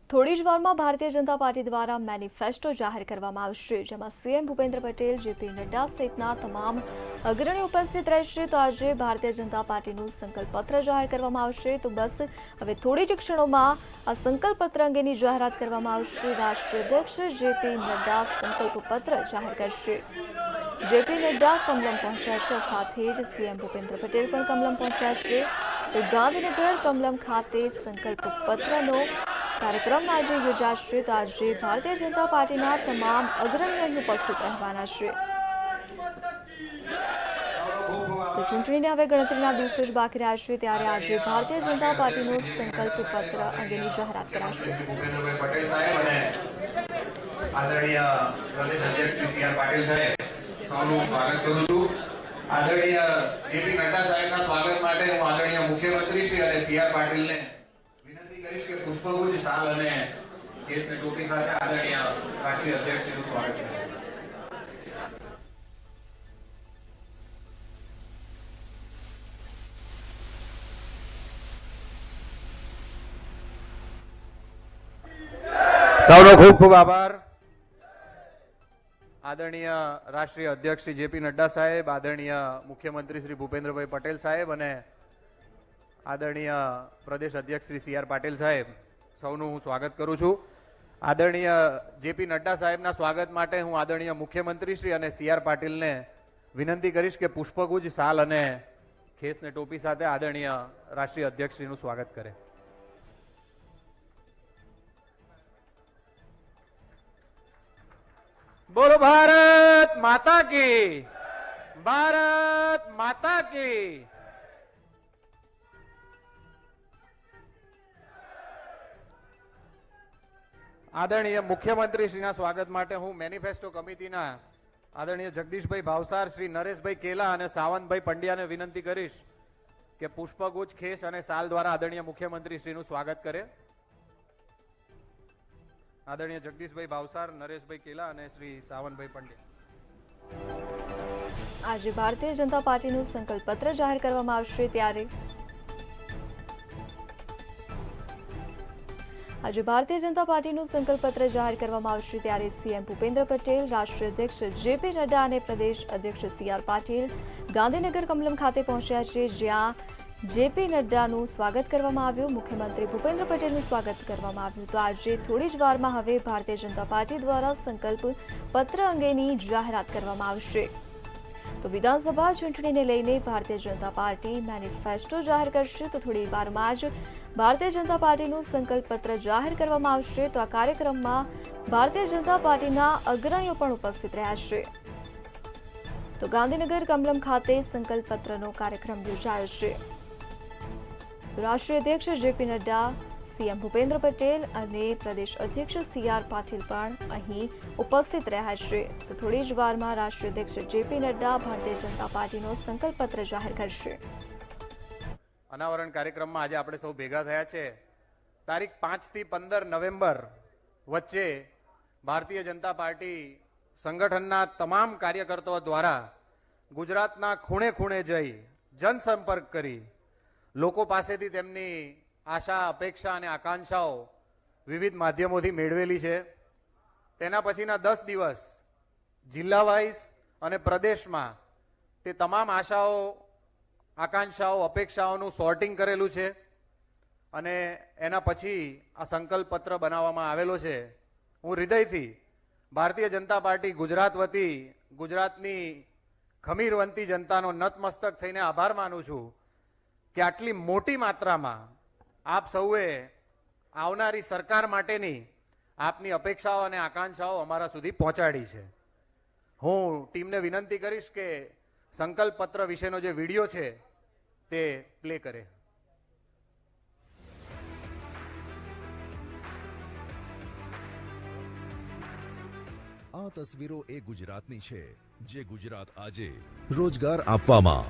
થોડી જ વારમાં ભારતીય જનતા પાર્ટી દ્વારા મેનિફેસ્ટો જાહેર કરવામાં આવશે, જેમાં સીએમ ભૂપેન્દ્ર પટેલ, જેપી નડ્ડા સહિતના તમામ અગ્રણીઓ ઉપસ્થિત રહેશે. તો આજે ભારતીય જનતા પાર્ટીનું સંકલ્પપત્ર જાહેર કરવામાં આવશે. તો બસ હવે થોડી જ ક્ષણોમાં આ સંકલ્પપત્ર અંગેની જાહેરાત કરવામાં આવશે. રાષ્ટ્રીય અધ્યક્ષ જેપી નડ્ડા સંકલ્પપત્ર જાહેર કરશે. જેપી નડ્ડા કમલમ પહોંચ્યા છે, સાથે જ સીએમ ભૂપેન્દ્ર પટેલ પણ કમલમ પહોંચ્યા છે. તો ગાંધીનગર કમલમ ખાતે સંકલ્પપત્રનો કાર્યક્રમ આજે યોજાશે. તો આજે ભારતીય જનતા પાર્ટીના તમામ અગ્રણીઓ ઉપસ્થિત રહેવાના છે. તો ચૂંટણીને હવે ગણતરીના દિવસો જ બાકી રહ્યા છે, ત્યારે આજે ભારતીય જનતા પાર્ટીનું સંકલ્પપત્ર અંગેની જાહેરાત કરાશે. આદરણીય પ્રદેશ અધ્યક્ષ શ્રી સી આર પાટીલ સાહેબ, સૌનું સ્વાગત કરું છું. આદરણીય જેપી નડ્ડા સાહેબના સ્વાગત માટે હું આદરણીય મુખ્યમંત્રી શ્રી અને સી આર પાટીલને વિનંતી કરીશ કે પુષ્પગુચ્છ શાલ અને કેસની ટોપી સાથે આદરણીય રાષ્ટ્રીય અધ્યક્ષ શ્રીનું સ્વાગત કરે. સૌનો ખૂબ ખૂબ આભાર. આદરણીય રાષ્ટ્રીય અધ્યક્ષ શ્રી જેપી નડ્ડા સાહેબ, આદરણીય મુખ્યમંત્રી શ્રી ભૂપેન્દ્રભાઈ પટેલ સાહેબ અને આદરણીય પ્રદેશ અધ્યક્ષ શ્રી સી આર પાટીલ સાહેબ, સૌનું હું સ્વાગત કરું છું. આદરણીય જેપી નડ્ડા સાહેબના સ્વાગત માટે હું આદરણીય મુખ્યમંત્રી શ્રી અને સી આર પાટીલને વિનંતી કરીશ કે પુષ્પગુચ્છ શાલ અને ખેસને ટોપી સાથે આદરણીય રાષ્ટ્રીય અધ્યક્ષ શ્રીનું સ્વાગત કરે. બોલો ભારત માતા કી, ભારત માતા કી. આદરણીય મુખ્યમંત્રી શ્રીના સ્વાગત માટે હું મેનિફેસ્ટો કમિટીના આદરણીય જગદીશભાઈ ભાવસાર, શ્રી નરેશભાઈ કેલા અને સાવંતભાઈ પંડ્યાને વિનંતી કરીશ કે પુષ્પગુચ્છ, ખેસ અને શાલ દ્વારા આદરણીય મુખ્યમંત્રી શ્રીનું સ્વાગત કરે. આદરણીય જગદીશભાઈ ભાવસાર, નરેશભાઈ કેલા અને શ્રી સાવનભાઈ પંડ્યા. આજે ભારતીય જનતા પાર્ટીનું સંકલ્પપત્ર જાહેર કરવામાં આવશે, ત્યારે આજે ભારતીય જનતા પાર્ટીનું સંકલ્પપત્ર જાહેર કરવામાં આવશે, ત્યારે સીએમ ભૂપેન્દ્ર પટેલ, રાષ્ટ્રીય અધ્યક્ષ જેપી નડ્ડા અને પ્રદેશ અધ્યક્ષ સી આર પાટીલ ગાંધીનગર કમલમ ખાતે પહોંચ્યા છે, જ્યાં જેપી નડ્ડાનું સ્વાગત કરવામાં આવ્યું, મુખ્યમંત્રી ભૂપેન્દ્ર પટેલનું સ્વાગત કરવામાં આવ્યું. તો આજે થોડી જ વારમાં હવે ભારતીય જનતા પાર્ટી દ્વારા સંકલ્પ પત્ર અંગેની જાહેરાત કરવામાં આવશે. તો વિધાનસભા ચૂંટણીને લઈને ભારતીય જનતા પાર્ટી મેનિફેસ્ટો જાહેર કરશે. તો થોડી વારમાં જ ભારતીય જનતા પાર્ટીનું સંકલ્પ પત્ર જાહેર કરવામાં આવશે. તો આ કાર્યક્રમમાં ભારતીય જનતા પાર્ટીના અગ્રણીઓ પણ ઉપસ્થિત રહ્યા છે. તો ગાંધીનગર કમલમ ખાતે સંકલ્પ પત્રનો કાર્યક્રમ યોજાયો છે. રાષ્ટ્રીય અધ્યક્ષ જેપી નડ્ડા, સીએમ ભૂપેન્દ્ર પટેલ અને પ્રદેશ અધ્યક્ષ સી આર પાટીલ પણ અહીં ઉપસ્થિત રહ્યા છે. તો થોડી જ વારમાં રાષ્ટ્રીય અધ્યક્ષ જેપી નડ્ડા ભારતીય જનતા પાર્ટીનો સંકલ્પ પત્ર જાહેર કરશે. અનાવરણ કાર્યક્રમમાં આજે આપણે સૌ ભેગા થયા છે. તારીખ 5 થી 15 નવેમ્બર વચ્ચે ભારતીય જનતા પાર્ટી સંગઠનના તમામ કાર્યકર્તાઓ દ્વારા ગુજરાતના ખૂણે ખૂણે જઈ જનસંપર્ક કરી લોકો પાસેથી તેમની આશા, અપેક્ષા અને આકાંક્ષાઓ વિવિધ માધ્યમોથી મેળવેલી છે. તેના પછીના 10 દિવસ જિલ્લા વાઇઝ અને પ્રદેશમાં તે તમામ આશાઓ, આકાંક્ષાઓ, અપેક્ષાઓનું સોર્ટિંગ કરેલું છે અને એના પછી આ સંકલ્પ પત્ર બનાવવામાં આવેલો છે. હું હૃદયથી ભારતીય જનતા પાર્ટી ગુજરાત વતી ગુજરાતની ખમીરવંતી જનતાનો નતમસ્તક થઈને આભાર માનું છું કે આટલી મોટી માત્રામાં આપ સૌએ આવનારી સરકાર માટેની આપની અપેક્ષાઓ અને આકાંક્ષાઓ અમારા સુધી પહોંચાડી છે. હું ટીમને વિનંતી કરીશ કે સંકલ્પ પત્ર વિશેનો જે વિડીયો છે તે પ્લે કરે. આ તસવીરો એ ગુજરાતની છે, જે ગુજરાત આજે રોજગાર આપવામાં,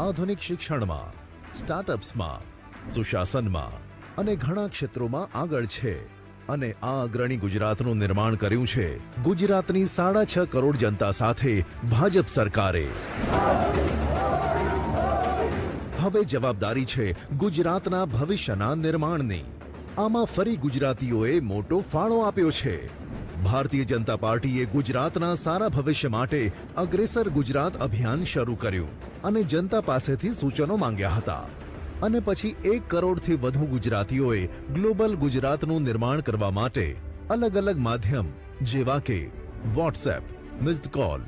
આધુનિક શિક્ષણમાં, સ્ટાર્ટઅપ્સમાં, સુશાસનમાં અને ઘણા ક્ષેત્રોમાં આગળ છે. અને આ અગ્રણી ગુજરાતનું નિર્માણ કર્યું છે ગુજરાતની 6.5 કરોડ જનતા સાથે ભાજપ સરકારે. હવે જવાબદારી છે ગુજરાતના ભવિષ્યના નિર્માણની. આમાં ફરી ગુજરાતીઓએ મોટો ફાળો આપ્યો છે. ભારતીય જનતા પાર્ટીએ ગુજરાતના સારા ભવિષ્ય માટે અગ્રેસર ગુજરાત અભિયાન શરૂ કર્યું અને જનતા પાસેથી સૂચનો માંગ્યા હતા. અને પછી 1 કરોડથી વધુ ગુજરાતીઓએ ગ્લોબલ ગુજરાતનું નિર્માણ કરવા માટે અલગ અલગ માધ્યમ જેવા કે વોટ્સએપ, મિસ્ડ કોલ,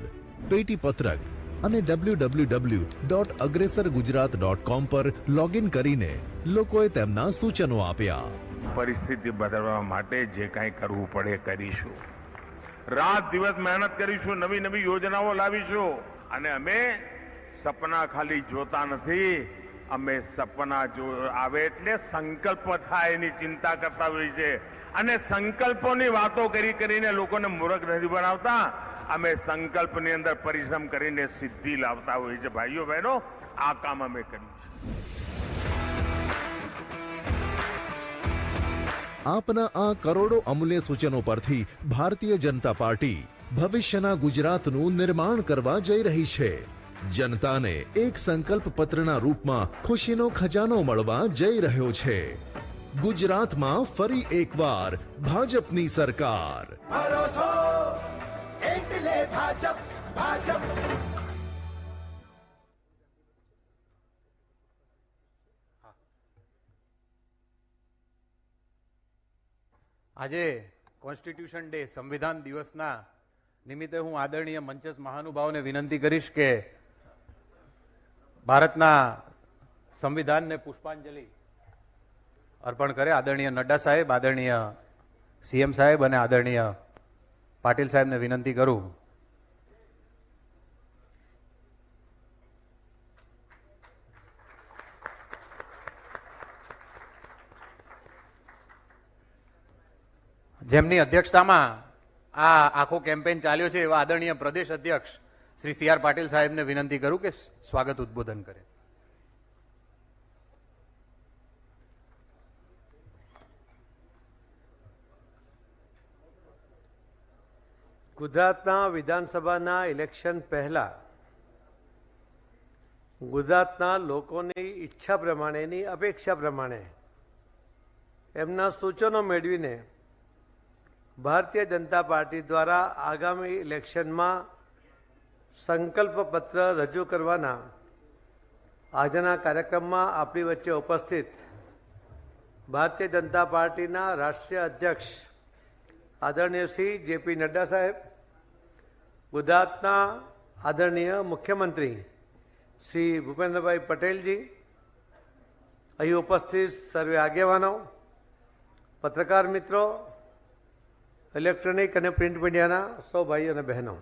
પેટી પત્રક અને www.agresorgujarat.com પર લોગિન કરીને લોકોએ તેમના સૂચનો આપ્યા. પરિસ્થિતિ બદલવા માટે જે કાંઈ કરવું પડે કરીશું. રાત દિવસ મહેનત કરીશું, નવી નવી યોજનાઓ લાવીશું. અને અમે સપના ખાલી જોતા નથી, અમે સપના આવે એટલે સંકલ્પ થાય એની ચિંતા કરતા હોઈએ છીએ. અને સંકલ્પોની વાતો કરીને લોકોને મૂર્ખ નથી બનાવતા. અમે સંકલ્પની અંદર પરિશ્રમ કરીને સિદ્ધિ લાવતા હોઈએ છીએ. ભાઈઓ બહેનો, આ કામ અમે કર્યું છે. આપના આ કરોડો અમૂલ્ય સૂચનો પરથી ભારતીય જનતા પાર્ટી ભવિષ્યના ગુજરાતનું નિર્માણ કરવા જઈ રહી છે. જનતાને એક સંકલ્પ પત્રના રૂપમાં ખુશીનો ખજાનો મળવા જઈ રહ્યો છે. ગુજરાતમાં ફરી એકવાર ભાજપની સરકાર. ભરોસો એટલે ભાજપ, ભાજપ. આજે કોન્સ્ટિટ્યુશન ડે, સંવિધાન દિવસના નિમિત્તે હું આદરણીય મંચસ્થ મહાનુભાવોને વિનંતી કરીશ કે ભારતના સંવિધાનને પુષ્પાંજલિ અર્પણ કરે. આદરણીય નડ્ડા સાહેબ, આદરણીય સીએમ સાહેબ અને આદરણીય પાટીલ સાહેબને વિનંતી કરું. જેમની અધ્યક્ષતામાં આ આખો કેમ્પેન ચાલ્યો છે એવા આદરણીય પ્રદેશ અધ્યક્ષ શ્રી સી.આર. પાટીલ સાહેબને વિનંતી કરું કે સ્વાગત ઉદ્બોધન કરે. ગુજરાતના વિધાનસભાના ઇલેક્શન પહેલા ગુજરાતના લોકોની ઈચ્છા પ્રમાણેની અપેક્ષા પ્રમાણે એમના સૂચનો મેળવીને ભારતીય જનતા પાર્ટી દ્વારા આગામી ઇલેક્શનમાં સંકલ્પ પત્ર રજૂ કરવાના આજના કાર્યક્રમમાં આપણી વચ્ચે ઉપસ્થિત ભારતીય જનતા પાર્ટીના રાષ્ટ્રીય અધ્યક્ષ આદરણીય શ્રી જેપી નડ્ડા સાહેબ, ગુજરાતના આદરણીય મુખ્યમંત્રી શ્રી ભૂપેન્દ્રભાઈ પટેલજી, અહીં ઉપસ્થિત સર્વે આગેવાનો, પત્રકાર મિત્રો, ઇલેક્ટ્રોનિક અને પ્રિન્ટ મીડિયાના સૌ ભાઈઓ અને બહેનો,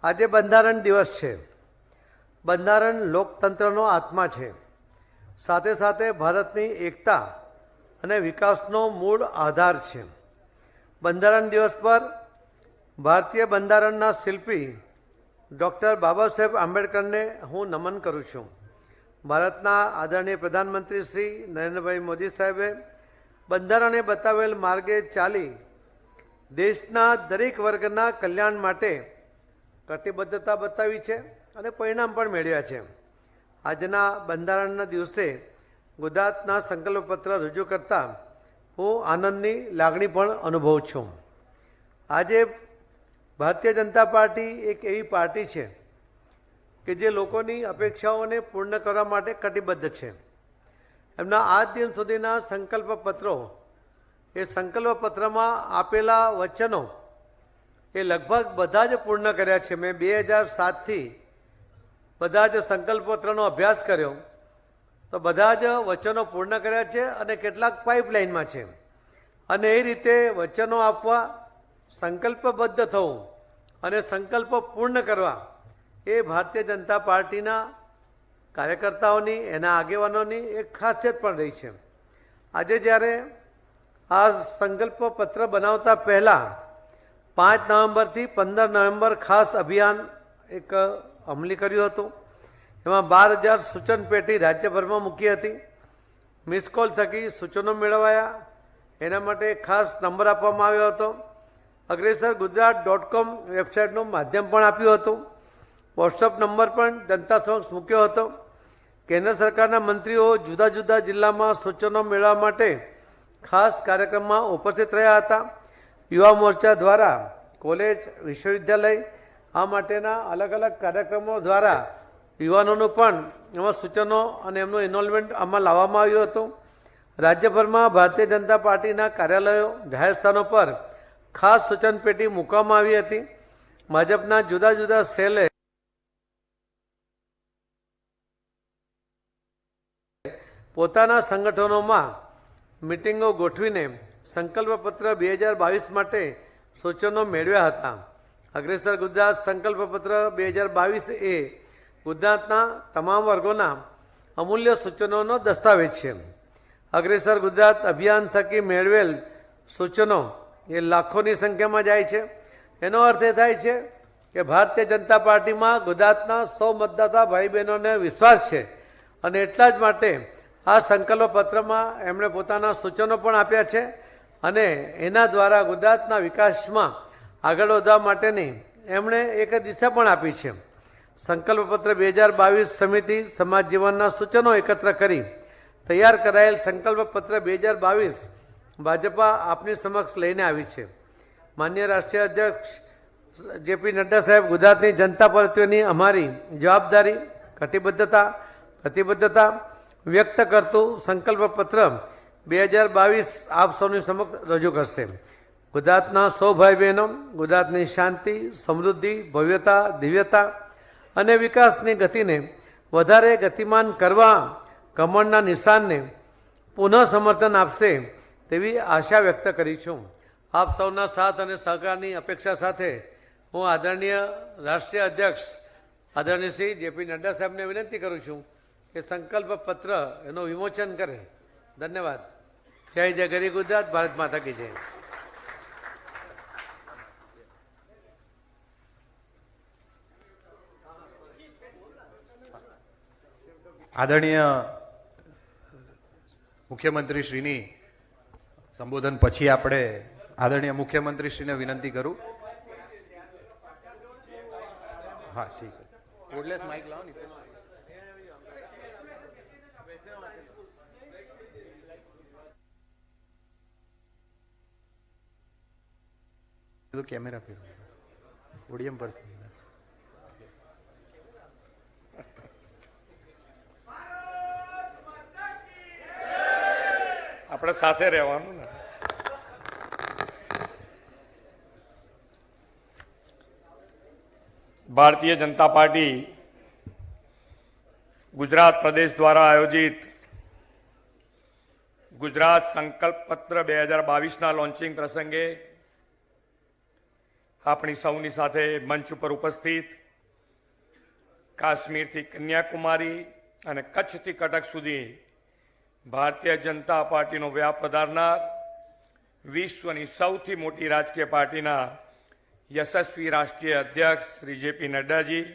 આજે બંધારણ દિવસ છે. બંધારણ લોકતંત્રનો આત્મા છે. સાથે સાથે ભારતની એકતા અને વિકાસનો મૂળ આધાર છે. બંધારણ દિવસ પર ભારતીય બંધારણના શિલ્પી ડૉક્ટર બાબા સાહેબ આંબેડકરને હું નમન કરું છું. ભારતના આદરણીય પ્રધાનમંત્રી શ્રી નરેન્દ્રભાઈ મોદી સાહેબે બંધારણે બતાવેલ માર્ગે ચાલી દેશના દરેક વર્ગના કલ્યાણ માટે કટિબદ્ધતા બતાવી છે અને પરિણામ પણ મેળવ્યા છે. આજના બંધારણના દિવસે ગુજરાતના સંકલ્પપત્ર રજૂ કરતા હું આનંદની લાગણી પણ અનુભવું છું. આજે ભારતીય જનતા પાર્ટી એક એવી પાર્ટી છે કે જે લોકોની અપેક્ષાઓને પૂર્ણ કરવા માટે કટિબદ્ધ છે. એમના આજ દિન સુધીના સંકલ્પ પત્રો, એ સંકલ્પ પત્રમાં આપેલા વચનો એ લગભગ બધા જ પૂર્ણ કર્યા છે. મેં 2007થી બધા જ સંકલ્પ પત્રનો અભ્યાસ કર્યો તો બધા જ વચનો પૂર્ણ કર્યા છે અને કેટલાક પાઇપલાઇનમાં છે. અને એ રીતે વચનો આપવા, સંકલ્પબદ્ધ થવું અને સંકલ્પ પૂર્ણ કરવા એ ભારતીય જનતા પાર્ટીના કાર્યકર્તાઓની, એના આગેવાનોની એક ખાસિયત પણ રહી છે. આજે જ્યારે આ સંકલ્પ પત્ર બનાવતા પહેલાં 5 નવેમ્બરથી 15 નવેમ્બર ખાસ અભિયાન એક અમલી કર્યું હતું. એમાં 12,000 સૂચન પેટી રાજ્યભરમાં મૂકી હતી. મિસ કોલ થકી સૂચનો મેળવાયા. એના માટે ખાસ નંબર આપવામાં આવ્યો હતો. agresorgujarat.com વેબસાઇટનું માધ્યમ પણ આપ્યું હતું. વોટ્સઅપ નંબર પણ જનતા સમક્ષ મૂક્યો હતો. કેન્દ્ર સરકારના મંત્રીઓ જુદા જુદા જિલ્લામાં સૂચનો મેળવવા માટે ખાસ કાર્યક્રમમાં ઉપસ્થિત રહ્યા હતા. યુવા મોરચા દ્વારા કોલેજ, વિશ્વવિદ્યાલય આ માટેના અલગ અલગ કાર્યક્રમો દ્વારા યુવાનોનું પણ એમાં સૂચનો અને એમનું ઇન્વોલ્વમેન્ટ આમાં લાવવામાં આવ્યું હતું. રાજ્યભરમાં ભારતીય જનતા પાર્ટીના કાર્યાલયો, જાહેર સ્થાનો પર ખાસ સૂચન પેટી મૂકવામાં આવી હતી. ભાજપના જુદા જુદા સેલે પોતાના સંગઠનોમાં મિટિંગો ગોઠવીને સંકલ્પપત્ર 2022 માટે સૂચનો મેળવ્યા હતા. અગ્રેસર ગુજરાત સંકલ્પપત્ર 2022 એ ગુજરાતના તમામ વર્ગોના અમૂલ્ય સૂચનોનો દસ્તાવેજ છે. અગ્રેસર ગુજરાત અભિયાન થકી મેળવેલ સૂચનો એ લાખોની સંખ્યામાં જાય છે. એનો અર્થ એ થાય છે કે ભારતીય જનતા પાર્ટીમાં ગુજરાતના 100 મતદાતા ભાઈ બહેનોને વિશ્વાસ છે અને એટલા જ માટે આ સંકલ્પ પત્રમાં એમણે પોતાના સૂચનો પણ આપ્યા છે અને એના દ્વારા ગુજરાતના વિકાસમાં આગળ વધવા માટેની એમણે એક દિશા પણ આપી છે. સંકલ્પપત્ર 2022 સમિતિ સમાજ જીવનના સૂચનો એકત્ર કરી તૈયાર કરાયેલ સંકલ્પપત્ર 2022 ભાજપા આપની સમક્ષ લઈને આવી છે. માન્ય રાષ્ટ્રીય અધ્યક્ષ જેપી નડ્ડા સાહેબ, ગુજરાતની જનતા પ્રત્યેની અમારી જવાબદારી, કટિબદ્ધતા, પ્રતિબદ્ધતા વ્યક્ત કરતું સંકલ્પપત્ર 2022 આપ સૌની સમક્ષ રજૂ કરશે. ગુજરાતના સૌ ભાઈ બહેનો ગુજરાતની શાંતિ, સમૃદ્ધિ, ભવ્યતા, દિવ્યતા અને વિકાસની ગતિને વધારે ગતિમાન કરવા કમળના નિશાનને પુનઃ સમર્થન આપશે તેવી આશા વ્યક્ત કરી છું. આપ સૌના સાથ અને સહકારની અપેક્ષા સાથે હું આદરણીય રાષ્ટ્રીય અધ્યક્ષ આદરણીય શ્રી જેપી નડ્ડા સાહેબને વિનંતી કરું છું કે સંકલ્પ પત્ર એનું વિમોચન કરે. ધન્યવાદ. જય જય ગરી ગુજરાત. ભારત માતા કી જય. આદરણીય મુખ્યમંત્રી શ્રીની સંબોધન પછી આપણે આદરણીય મુખ્યમંત્રી શ્રીને વિનંતી કરું. હા, ઠીક છે. કોડલેસ માઇક લાવો ને. તો કેમેરા ફેરવો, ઓડિયમ પર. આપણે સાથે રહેવાનું ને. ભારતીય જનતા પાર્ટી ગુજરાત પ્રદેશ દ્વારા આયોજિત ગુજરાત સંકલ્પ પત્ર 2022ના લોન્ચિંગ પ્રસંગે આપણી સૌની સાથે મંચ ઉપર ઉપસ્થિત કાશ્મીરથી કન્યાકુમારી અને કચ્છથી કટક સુધી ભારતીય જનતા પાર્ટીનો વ્યાપ વધારનાર વિશ્વની સૌથી મોટી રાજકીય પાર્ટીના યશસ્વી રાષ્ટ્રીય અધ્યક્ષ શ્રી જેપી નડ્ડાજી,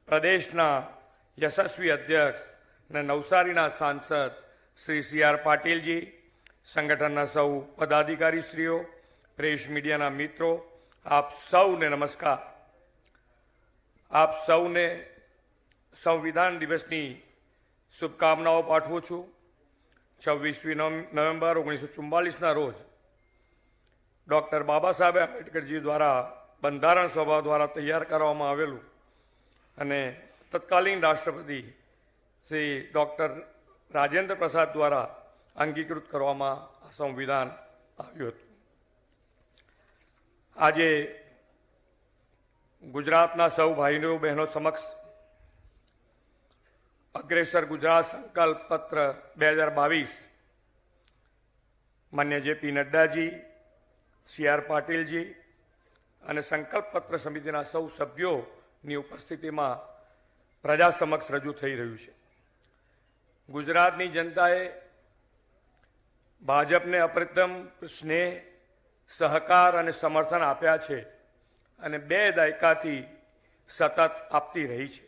પ્રદેશના યશસ્વી અધ્યક્ષ અને નવસારીના સાંસદ શ્રી CR પાટીલજી, સંગઠનના સૌ પદાધિકારીશ્રીઓ, પ્રેસ મીડિયાના મિત્રો, આપ સૌને નમસ્કાર. આપ સૌને સંવિધાન દિવસની શુભકામનાઓ પાઠવું છું. 26 નવેમ્બર 1944ના રોજ ડૉક્ટર બાબા સાહેબ આંબેડકરજી દ્વારા બંધારણ સભા દ્વારા તૈયાર કરવામાં આવેલું અને તત્કાલીન રાષ્ટ્રપતિ શ્રી ડૉક્ટર રાજેન્દ્ર પ્રસાદ દ્વારા અંગીકૃત કરવામાં આ સંવિધાન આવ્યું હતું. આજે ગુજરાતના સૌ ભાઈઓ બહેનો સમક્ષ અગ્રેસર ગુજરાત સંકલ્પ પત્ર 2022 માન્ય જેપી નડ્ડાજી, CR પાટીલજી અને સંકલ્પ પત્ર સમિતિના સૌ સભ્યોની ઉપસ્થિતિમાં પ્રજા સમક્ષ રજૂ થઈ રહ્યું છે. ગુજરાતની જનતાએ ભાજપને અપ્રતિમ સ્નેહ, સહકાર અને સમર્થન આપ્યા છે અને 2 દાયકાથી સતત આપતી રહી છે.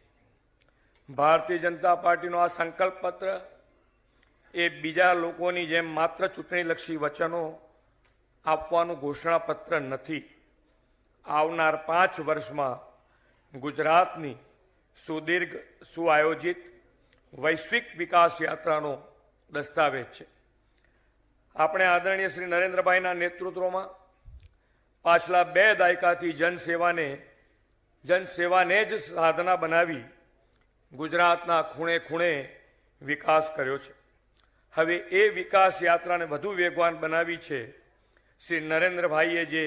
ભારતીય જનતા પાર્ટીનો આ સંકલ્પ પત્ર એ બીજા લોકોની જેમ માત્ર ચૂંટણીલક્ષી વચનો આપવાનું ઘોષણાપત્ર નથી. આવનાર 5 વર્ષમાં ગુજરાતની સુદીર્ઘ, સુઆયોજિત વૈશ્વિક વિકાસ યાત્રાનો દસ્તાવેજ છે. આપણે આદરણીય શ્રી નરેન્દ્રભાઈના નેતૃત્વમાં પાછલા 2 દાયકાથી જનસેવાને જ સાધના બનાવી ગુજરાતના ખૂણે ખૂણે વિકાસ કર્યો છે. હવે એ વિકાસ યાત્રાને વધુ વેગવાન બનાવી છે. શ્રી નરેન્દ્રભાઈએ જે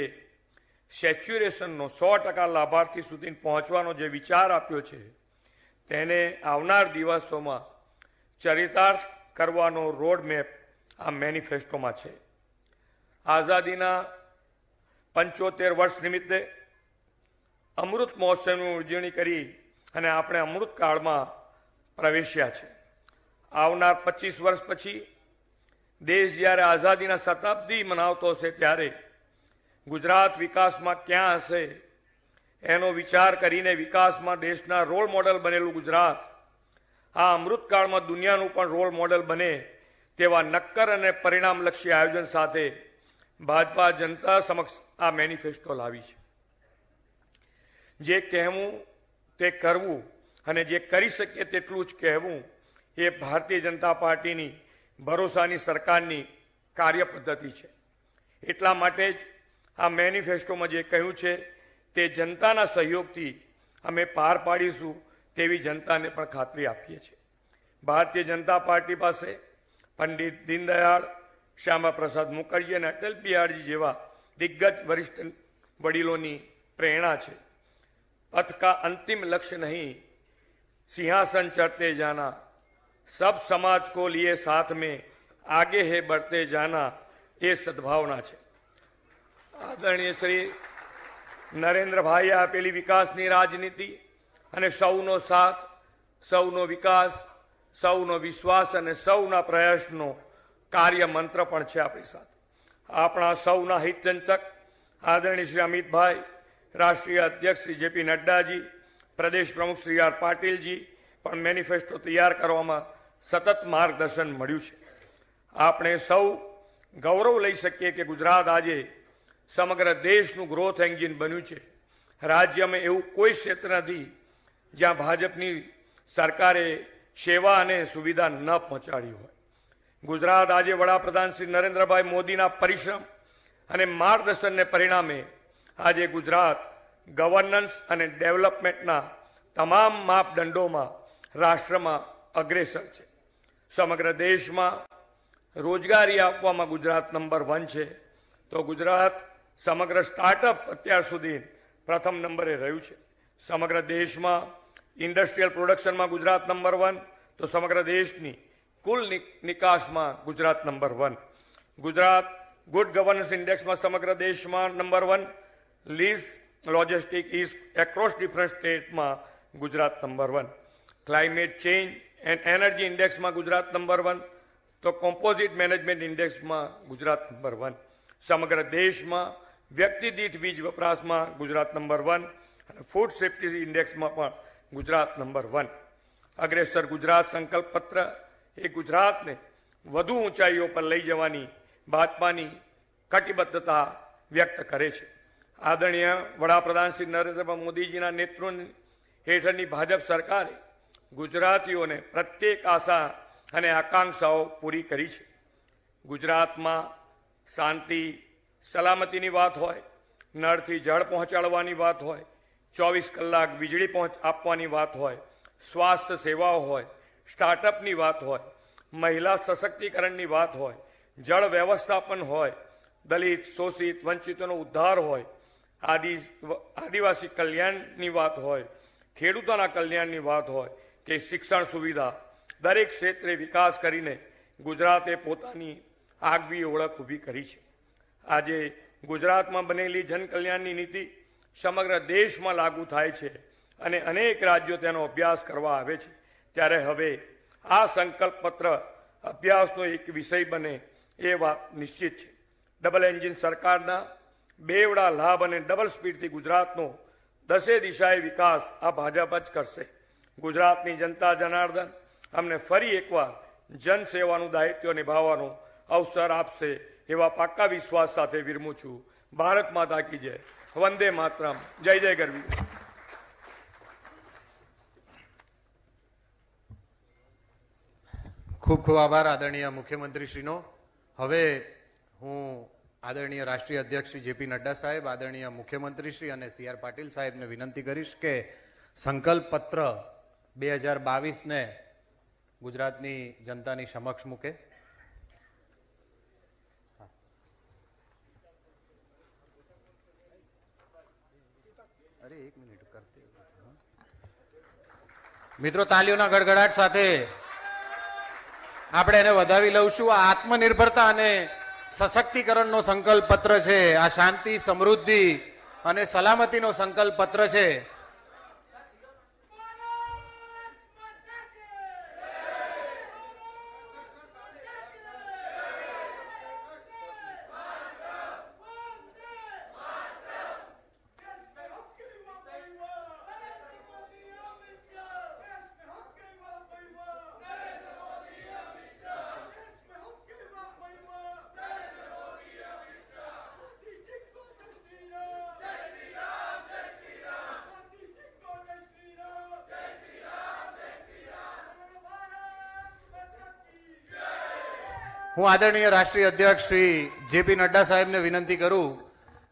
સેચ્યુરેશનનો 100% લાભાર્થી સુધી પહોંચવાનો જે વિચાર આપ્યો છે તેને આવનાર દિવસોમાં ચરિતાર્થ કરવાનો રોડ મેપ આ મેનિફેસ્ટોમાં છે. આઝાદીના 75 વર્ષ નિમિત્તે અમૃત મહોત્સવની ઉજવણી કરી અને આપણે અમૃત કાળમાં પ્રવેશ્યા છે. આવનાર 25 વર્ષ પછી દેશ જ્યારે આઝાદીના શતાબ્દી મનાવતો હશે ત્યારે ગુજરાત વિકાસમાં ક્યાં હશે એનો વિચાર કરીને વિકાસમાં દેશના રોલ મોડેલ બનેલું ગુજરાત આ અમૃતકાળમાં દુનિયાનું પણ રોલ મોડેલ બને તેવા નક્કર અને પરિણામલક્ષી આયોજન સાથે ભાજપા જનતા સમક્ષ આ મેનિફેસ્ટો લાવી છે. જે કહેવું તે કરવું અને જે કરી શકીએ તેટલું જ કહેવું એ ભારતીય જનતા પાર્ટીની ભરોસાની સરકારની કાર્ય પદ્ધતિ છે. એટલા માટે જ આ મેનિફેસ્ટોમાં જે કહ્યું છે તે જનતાના સહયોગથી અમે પાર પાડીશું તેવી જનતાને પણ ખાતરી આપીએ છીએ. ભારતીય જનતા પાર્ટી પાસે પંડિત દીનદયાળ, શ્યામા પ્રસાદ મુખર્જી અને અટલ બિહારી જેવા દિગ્ગજ વરિષ્ઠ વડીલોની પ્રેરણા છે. पथ का अंतिम लक्ष्य नहीं सिंहासन चढ़ते जाना, सब समाज को लिए साथ में आगे है बढ़ते जाना, એ સદભાવના છે. આદરણીય શ્રી નરેન્દ્રભાઈએ આપેલી વિકાસની રાજનીતિ અને સૌનો સાથ, સૌનો વિકાસ, સૌનો વિશ્વાસ અને સૌના પ્રયાસનો કાર્ય મંત્ર પણ છે આપણી સાથે. આપણા સૌના હિતચિંતક આદરણીય શ્રી અમિતભાઈ, રાષ્ટ્રીય અધ્યક્ષ શ્રી જેપી નડ્ડાજી, પ્રદેશ પ્રમુખ શ્રી આર પાટીલજી પણ મેનિફેસ્ટો તૈયાર કરવામાં સતત માર્ગદર્શન મળ્યું છે. આપણે સૌ ગૌરવ લઈ શકીએ કે ગુજરાત આજે સમગ્ર દેશનું ગ્રોથ એન્જિન બન્યું છે. રાજ્યમાં એવું કોઈ ક્ષેત્ર નથી જ્યાં ભાજપની સરકારે સેવા અને સુવિધા ન પહોંચાડી હોય. ગુજરાત આજે વડાપ્રધાન શ્રી નરેન્દ્રભાઈ મોદીના પરિશ્રમ અને માર્ગદર્શનને પરિણામે આજે ગુજરાત ગવર્નન્સ અને ડેવલપમેન્ટના તમામ માપદંડોમાં રાષ્ટ્રમાં અગ્રેસર છે. સમગ્ર દેશમાં રોજગારી આપવામાં ગુજરાત નંબર 1 છે, તો ગુજરાત સમગ્ર સ્ટાર્ટઅપ અત્યાર સુધી પ્રથમ નંબરે રહ્યું છે. સમગ્ર દેશમાં ઇન્ડસ્ટ્રીયલ પ્રોડક્શનમાં ગુજરાત નંબર 1, તો સમગ્ર દેશની કુલ નિકાસમાં Gujarat number 1. Gujarat good governance ઇન્ડેક્સમાં સમગ્ર દેશમાં number 1. Leads logistic ease across different સ્ટેટમાં Gujarat number 1. Climate change and energy ઇન્ડેક્સમાં ગુજરાત નંબર 1, તો કોમ્પોઝિટ મેનેજમેન્ટ ઇન્ડેક્સમાં ગુજરાત નંબર 1. સમગ્ર દેશમાં વ્યક્તિ દીઠ વીજ વપરાશમાં ગુજરાત નંબર 1 અને ફૂડ સેફ્ટી ઇન્ડેક્સમાં પણ ગુજરાત નંબર 1. અગ્રેસર ગુજરાત સંકલ્પ પત્ર એ ગુજરાતને વધુ ઊંચાઈઓ પર લઈ જવાની ભાજપાની કટિબદ્ધતા વ્યક્ત કરે છે. આદરણીય વડાપ્રધાન શ્રી નરેન્દ્ર મોદીજીના નેતૃત્વ હેઠળની ભાજપ સરકારે ગુજરાતીઓને પ્રત્યેક આશા અને આકાંક્ષાઓ પૂરી કરી છે. ગુજરાતમાં શાંતિ સલામતીની વાત હોય, નળથી જળ પહોંચાડવાની વાત હોય, 24 કલાક વીજળી આપવાની વાત હોય, સ્વાસ્થ્ય સેવાઓ હોય, સ્ટાર્ટઅપની વાત હોય, મહિલા સશક્તિકરણની વાત હોય, જળ વ્યવસ્થાપન હોય, દલિત શોષિત વંચિતોનો ઉદ્ધાર હોય, આદિવાસી કલ્યાણની વાત હોય, ખેડૂતોના કલ્યાણની વાત હોય કે શિક્ષણ સુવિધા, દરેક ક્ષેત્રે વિકાસ કરીને ગુજરાતે પોતાની આગવી ઓળખ ઊભી કરી છે. આજે ગુજરાતમાં બનેલી જનકલ્યાણની નીતિ સમગ્ર દેશમાં લાગુ થાય છે અને અનેક રાજ્યો તેનો અભ્યાસ કરવા આવે છે. ત્યારે હવે આ સંકલ્પ પત્ર અભ્યાસનો એક વિષય બને એ વાત નિશ્ચિત છે. ડબલ એન્જિન સરકારના બેવડા લાભ અને ડબલ સ્પીડથી ગુજરાતનો દસે દિશાએ વિકાસ આ ભાજપ જ કરશે. ગુજરાતની જનતા જનાર્દન અમને ફરી એકવાર જનસેવાનું દાયિત્વ નિભાવવાનો અવસર આપશે એવા પાક્કા વિશ્વાસ સાથે વિરમું છું. ભારત માતા કી જય. વંદે માતરમ. જય જય ગરવી. ખૂબ ખૂબ આભાર આદરણીય મુખ્યમંત્રીશ્રીનો. હવે હું આદરણીય રાષ્ટ્રીય અધ્યક્ષ શ્રી જેપી નડ્ડા સાહેબ, આદરણીય મુખ્યમંત્રી શ્રી અને CR પાટીલ સાહેબને વિનંતી કરીશ કે સંકલ્પ પત્ર 2022 ને ગુજરાતની જનતાની સમક્ષ મૂકે. અરે એક મિનિટ કરતે મિત્રો, તાલીઓના ગડગડાટ સાથે આપણે એને વધાવી લઉં. આ આત્મનિર્ભરતા અને સશક્તિકરણનો સંકલ્પ પત્ર છે. આ શાંતિ, સમૃદ્ધિ અને સલામતીનો સંકલ્પ પત્ર છે. હું આદરણીય રાષ્ટ્રીય અધ્યક્ષ શ્રી જેપી નડ્ડા સાહેબને વિનંતી કરું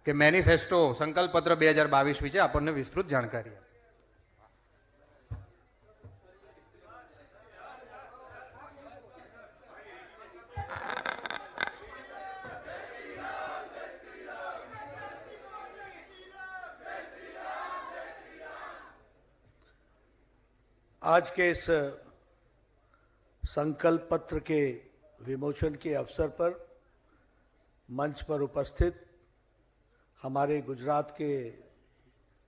કે મેનિફેસ્ટો સંકલ્પ પત્ર 2022 વિશે આપણને વિસ્તૃત જાણકારી આપે. आज के इस संकल्प पत्र के विमोचन के अवसर पर मंच पर उपस्थित हमारे गुजरात के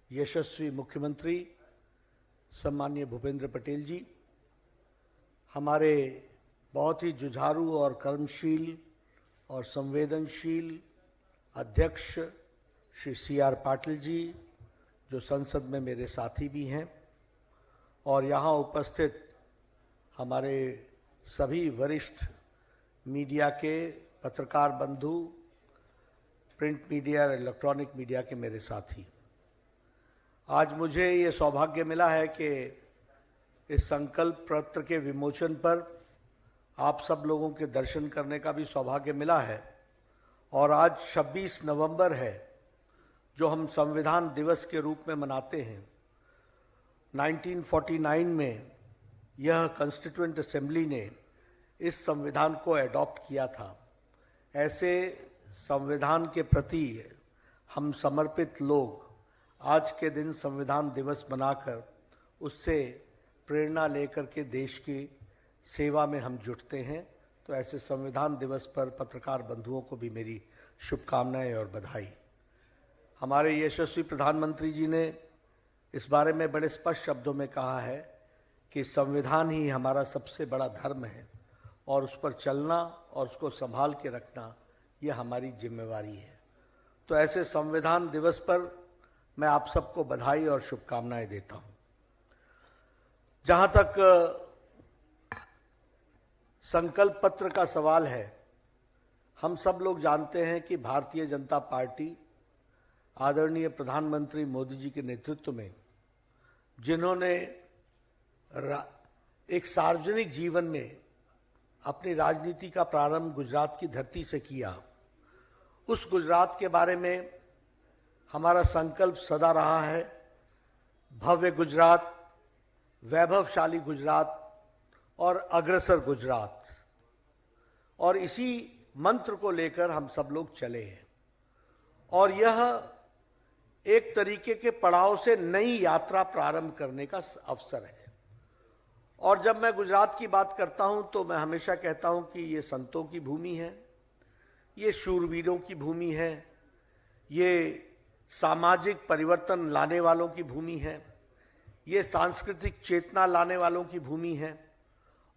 यशस्वी मुख्यमंत्री सम्माननीय भूपेंद्र पटेल जी, हमारे बहुत ही जुझारू और कर्मशील और संवेदनशील अध्यक्ष श्री CR पाटिल जी, जो संसद में मेरे साथी भी हैं, और यहाँ उपस्थित हमारे सभी वरिष्ठ मीडिया के पत्रकार बंधु, प्रिंट मीडिया और इलेक्ट्रॉनिक मीडिया के मेरे साथी, आज मुझे ये सौभाग्य मिला है कि इस संकल्प पत्र के विमोचन पर आप सब लोगों के दर्शन करने का भी सौभाग्य मिला है. और आज 26 नवंबर है, जो हम संविधान दिवस के रूप में मनाते हैं. 1949 में यह कॉन्स्टिट्यूएंट असेंबली ने इस संविधान को एडॉप्ट किया था. ऐसे संविधान के प्रति हम समर्पित लोग आज के दिन संविधान दिवस मनाकर उससे प्रेरणा लेकर के देश की सेवा में हम जुटते हैं. तो ऐसे संविधान दिवस पर पत्रकार बंधुओं को भी मेरी शुभकामनाएं और बधाई. हमारे यशस्वी प्रधानमंत्री जी ने इस बारे में बड़े स्पष्ट शब्दों में कहा है कि संविधान ही हमारा सबसे बड़ा धर्म है और उस पर चलना और उसको संभाल के रखना ये हमारी जिम्मेवारी है. तो ऐसे संविधान दिवस पर मैं आप सबको बधाई और शुभकामनाएं देता हूं. जहां तक संकल्प पत्र का सवाल है, हम सब लोग जानते हैं कि भारतीय जनता पार्टी आदरणीय प्रधानमंत्री मोदी जी के नेतृत्व में, जिन्होंने एक सार्वजनिक जीवन में अपनी राजनीति का प्रारंभ गुजरात की धरती से किया, उस गुजरात के बारे में हमारा संकल्प सदा रहा है भव्य गुजरात, वैभवशाली गुजरात और अग्रसर गुजरात. और इसी मंत्र को लेकर हम सब लोग चले हैं. और यह एक तरीके के पड़ाव से नई यात्रा प्रारंभ करने का अवसर है. और जब मैं गुजरात की बात करता हूं तो मैं हमेशा कहता हूं कि ये संतों की भूमि है, ये शूरवीरों की भूमि है, ये सामाजिक परिवर्तन लाने वालों की भूमि है, ये सांस्कृतिक चेतना लाने वालों की भूमि है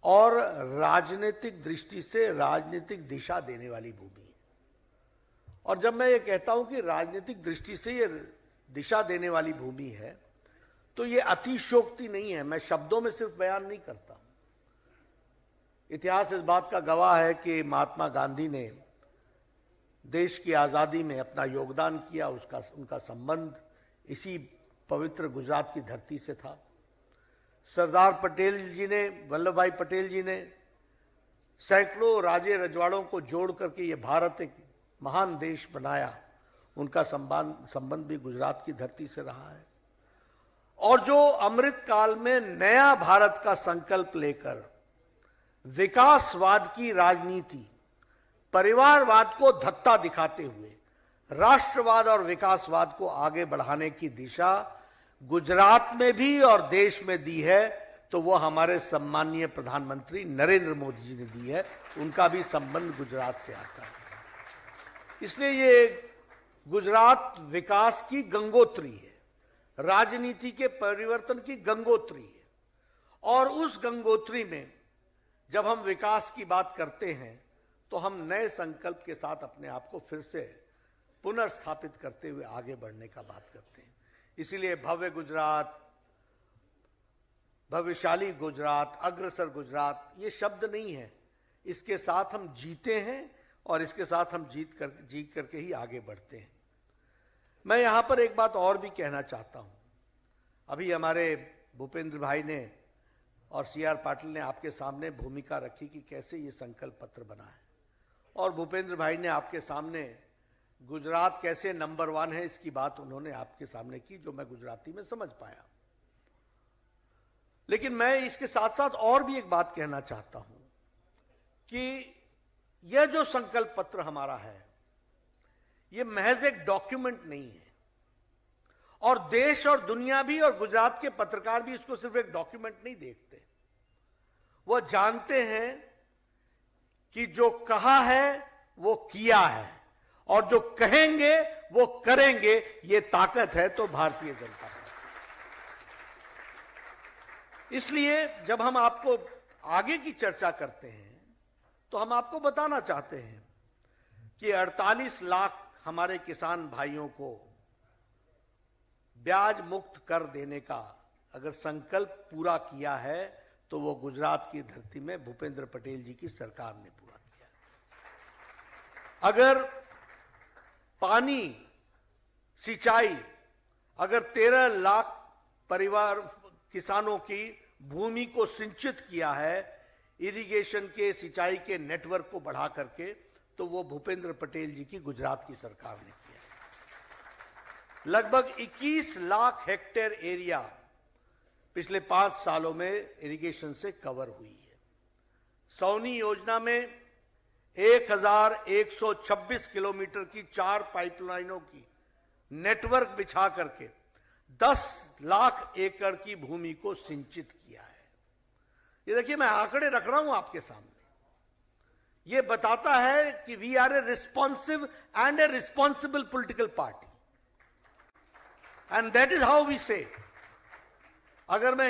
और राजनीतिक दृष्टि से राजनीतिक दिशा देने वाली भूमि है. और जब मैं ये कहता हूं कि राजनीतिक दृष्टि से ये दिशा देने वाली भूमि है, तो ये अतिशयोक्ति नहीं है. मैं शब्दों में सिर्फ बयान नहीं करता. इतिहास इस बात का गवाह है कि महात्मा गांधी ने देश की आज़ादी में अपना योगदान किया. उनका संबंध इसी पवित्र गुजरात की धरती से था. सरदार पटेल जी ने, वल्लभ भाई पटेल जी ने सैकड़ों राजे रजवाड़ों को जोड़ करके ये भारत एक महान देश बनाया, उनका संबंध भी गुजरात की धरती से रहा है। और जो अमृत काल में नया भारत का संकल्प लेकर विकासवाद की राजनीति, परिवारवाद को धत्ता दिखाते हुए राष्ट्रवाद और विकासवाद को आगे बढ़ाने की दिशा गुजरात में भी और देश में दी है, तो वो हमारे सम्माननीय प्रधानमंत्री नरेंद्र मोदी जी ने दी है। उनका भी संबंध गुजरात से आता है। इसलिए ये गुजरात विकास की गंगोत्री है, राजनीति के परिवर्तन की गंगोत्री है। और उस गंगोत्री में जब हम विकास की बात करते हैं तो हम नए संकल्प के साथ अपने आप को फिर से पुनर्स्थापित करते हुए आगे बढ़ने का बात करते हैं। इसीलिए भव्य गुजरात, भविष्यशाली गुजरात, अग्रसर गुजरात ये शब्द नहीं है, इसके साथ हम जीते हैं और इसके साथ हम जीत करके ही आगे बढ़ते हैं। मैं यहां पर एक बात और भी कहना चाहता हूं। अभी हमारे भूपेंद्र भाई ने और सीआर पाटिल ने आपके सामने भूमिका रखी कि कैसे ये संकल्प पत्र बना है, और भूपेंद्र भाई ने आपके सामने गुजरात कैसे नंबर 1 है इसकी बात उन्होंने आपके सामने की, जो मैं गुजराती में समझ पाया। लेकिन मैं इसके साथ साथ और भी एक बात कहना चाहता हूं कि यह जो संकल्प पत्र हमारा है यह महज एक डॉक्यूमेंट नहीं है, और देश और दुनिया भी और गुजरात के पत्रकार भी इसको सिर्फ एक डॉक्यूमेंट नहीं देखते। वह जानते हैं कि जो कहा है वो किया है, और जो कहेंगे वो करेंगे। ये ताकत है तो भारतीय जनता पार्टी। इसलिए जब हम आपको आगे की चर्चा करते हैं तो हम आपको बताना चाहते हैं कि 48 लाख हमारे किसान भाइयों को ब्याज मुक्त कर देने का अगर संकल्प पूरा किया है तो वो गुजरात की धरती में भूपेंद्र पटेल जी की सरकार ने पूरा किया। अगर पानी, सिंचाई, अगर 13 लाख परिवार किसानों की भूमि को सिंचित किया है इरिगेशन के, सिंचाई के नेटवर्क को बढ़ा करके, तो वो भूपेंद्र पटेल जी की गुजरात की सरकार ने किया। लगभग 21 लाख हेक्टेयर एरिया पिछले 5 सालों में इरिगेशन से कवर हुई है। सौनी योजना में 1126 किलोमीटर की 4 पाइपलाइनों की नेटवर्क बिछा करके 10 लाख एकड़ की भूमि को सिंचित किया है। ये देखिए, मैं आंकड़े रख रहा हूं आपके सामने। ये बताता है कि we are a responsive and a responsible political party, and that is how we say. अगर मैं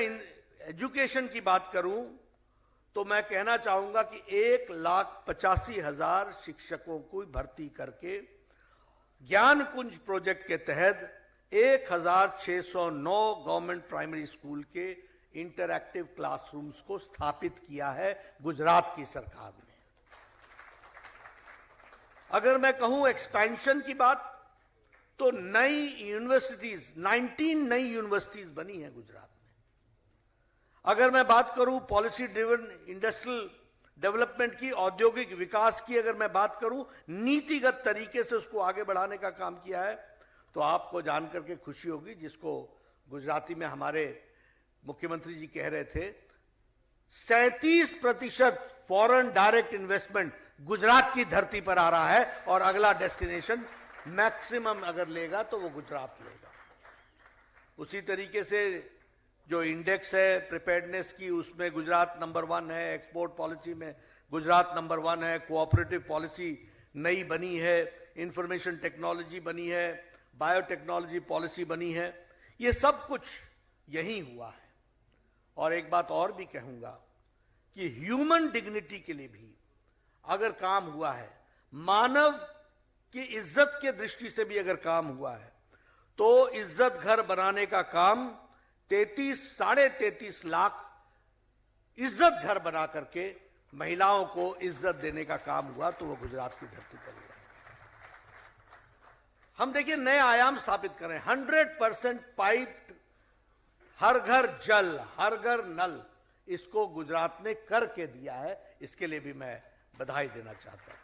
एजुकेशन की बात करूं तो मैं कहना चाहूंगा कि 1,85,000 शिक्षकों को भर्ती करके ज्ञान कुंज प्रोजेक्ट के तहत 1,609 गवर्नमेंट प्राइमरी स्कूल के इंटरैक्टिव क्लासरूम्स को स्थापित किया है गुजरात की सरकार ने। अगर मैं कहूं एक्सपेंशन की बात तो नई यूनिवर्सिटीज, 19 नई यूनिवर्सिटीज बनी है गुजरात में। अगर मैं बात करूं पॉलिसी ड्रिवन इंडस्ट्रियल डेवलपमेंट की, औद्योगिक विकास की, अगर मैं बात करूं नीतिगत तरीके से उसको आगे बढ़ाने का काम किया है, तो आपको जानकर के खुशी होगी, जिसको गुजराती में हमारे मुख्यमंत्री जी कह रहे थे, 37% फॉरेन डायरेक्ट इन्वेस्टमेंट गुजरात की धरती पर आ रहा है, और अगला डेस्टिनेशन मैक्सिमम अगर लेगा तो वो गुजरात लेगा। उसी तरीके से जो इंडेक्स है प्रिपेयर्डनेस की, उसमें गुजरात नंबर 1 है। एक्सपोर्ट पॉलिसी में गुजरात नंबर 1 है। कोऑपरेटिव पॉलिसी नई बनी है, इंफॉर्मेशन टेक्नोलॉजी बनी है, बायोटेक्नोलॉजी पॉलिसी बनी है। ये सब कुछ यही हुआ है। और एक बात और भी कहूंगा कि ह्यूमन डिग्निटी के लिए भी अगर काम हुआ है, मानव की इज्जत के दृष्टि से भी अगर काम हुआ है, तो इज्जत घर बनाने का काम 33-33.5 लाख इज्जत घर बना करके महिलाओं को इज्जत देने का काम हुआ, तो वो गुजरात की धरती पर हुआ। हम देखिए नए आयाम स्थापित करें। 100% पाइप, हर घर जल, हर घर नल, इसको गुजरात ने करके दिया है, इसके लिए भी मैं बधाई देना चाहता हूं।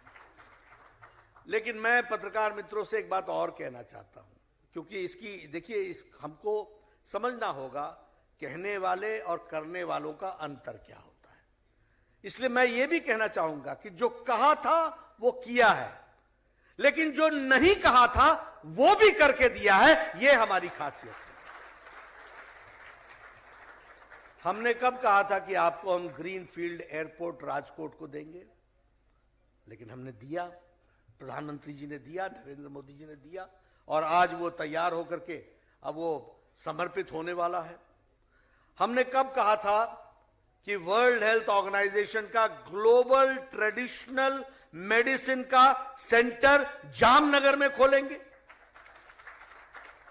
लेकिन मैं पत्रकार मित्रों से एक बात और कहना चाहता हूं, क्योंकि इसकी देखिए, इस हमको समझना होगा कहने वाले और करने वालों का अंतर क्या होता है। इसलिए मैं ये भी कहना चाहूंगा कि जो कहा था वो किया है, लेकिन जो नहीं कहा था वो भी करके दिया है, ये हमारी खासियत है। हमने कब कहा था कि आपको हम ग्रीन फील्ड एयरपोर्ट राजकोट को देंगे, लेकिन हमने दिया, प्रधानमंत्री जी ने दिया, नरेंद्र मोदी जी ने दिया, और आज वो तैयार होकर के अब वो समर्पित होने वाला है। हमने कब कहा था कि वर्ल्ड हेल्थ ऑर्गेनाइजेशन का ग्लोबल ट्रेडिशनल मेडिसिन का सेंटर जामनगर में खोलेंगे।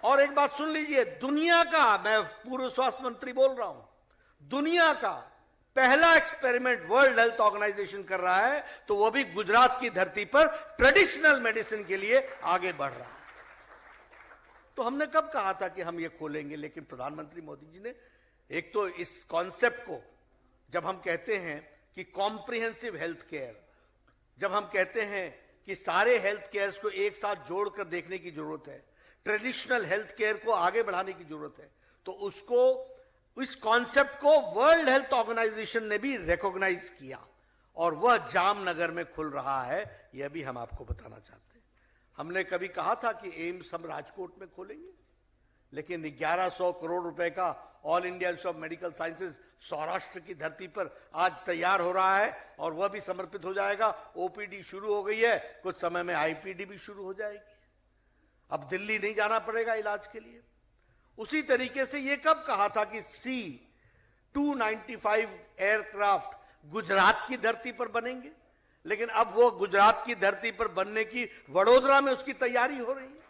और एक बात सुन लीजिए, दुनिया का, मैं पूर्व स्वास्थ्य मंत्री बोल रहा हूं, दुनिया का पहला एक्सपेरिमेंट वर्ल्ड हेल्थ ऑर्गेनाइजेशन कर रहा है, तो वो भी गुजरात की धरती पर ट्रेडिशनल मेडिसिन के लिए आगे बढ़ रहा है। तो हमने कब कहा था कि हम ये खोलेंगे, लेकिन प्रधानमंत्री मोदी जी ने एक तो इस कॉन्सेप्ट को, जब हम कहते हैं कि कॉम्प्रिहेंसिव हेल्थ केयर, जब हम कहते हैं कि सारे हेल्थ केयर्स को एक साथ जोड़कर देखने की जरूरत है, ट्रेडिशनल हेल्थ केयर को आगे बढ़ाने की जरूरत है, तो उसको, इस कॉन्सेप्ट को वर्ल्ड हेल्थ ऑर्गेनाइजेशन ने भी रिकॉग्नाइज किया, और वह जामनगर में खुल रहा है। यह भी हम आपको बताना चाहते हैं। हमने कभी कहा था कि एम्स हम राजकोट में खोलेंगे, लेकिन 1100 करोड़ रुपए का all India institute of medical sciences Saurashtra की धरती पर आज तैयार हो रहा है, और वह भी समर्पित हो जाएगा। ओपीडी शुरू हो गई है, कुछ समय में आईपीडी भी शुरू हो जाएगी। अब दिल्ली नहीं जाना पड़ेगा इलाज के लिए। उसी तरीके से ये कब कहा था कि C-295 एयरक्राफ्ट गुजरात की धरती पर बनेंगे, लेकिन अब वो गुजरात की धरती पर बनने की वडोदरा में उसकी तैयारी हो रही है।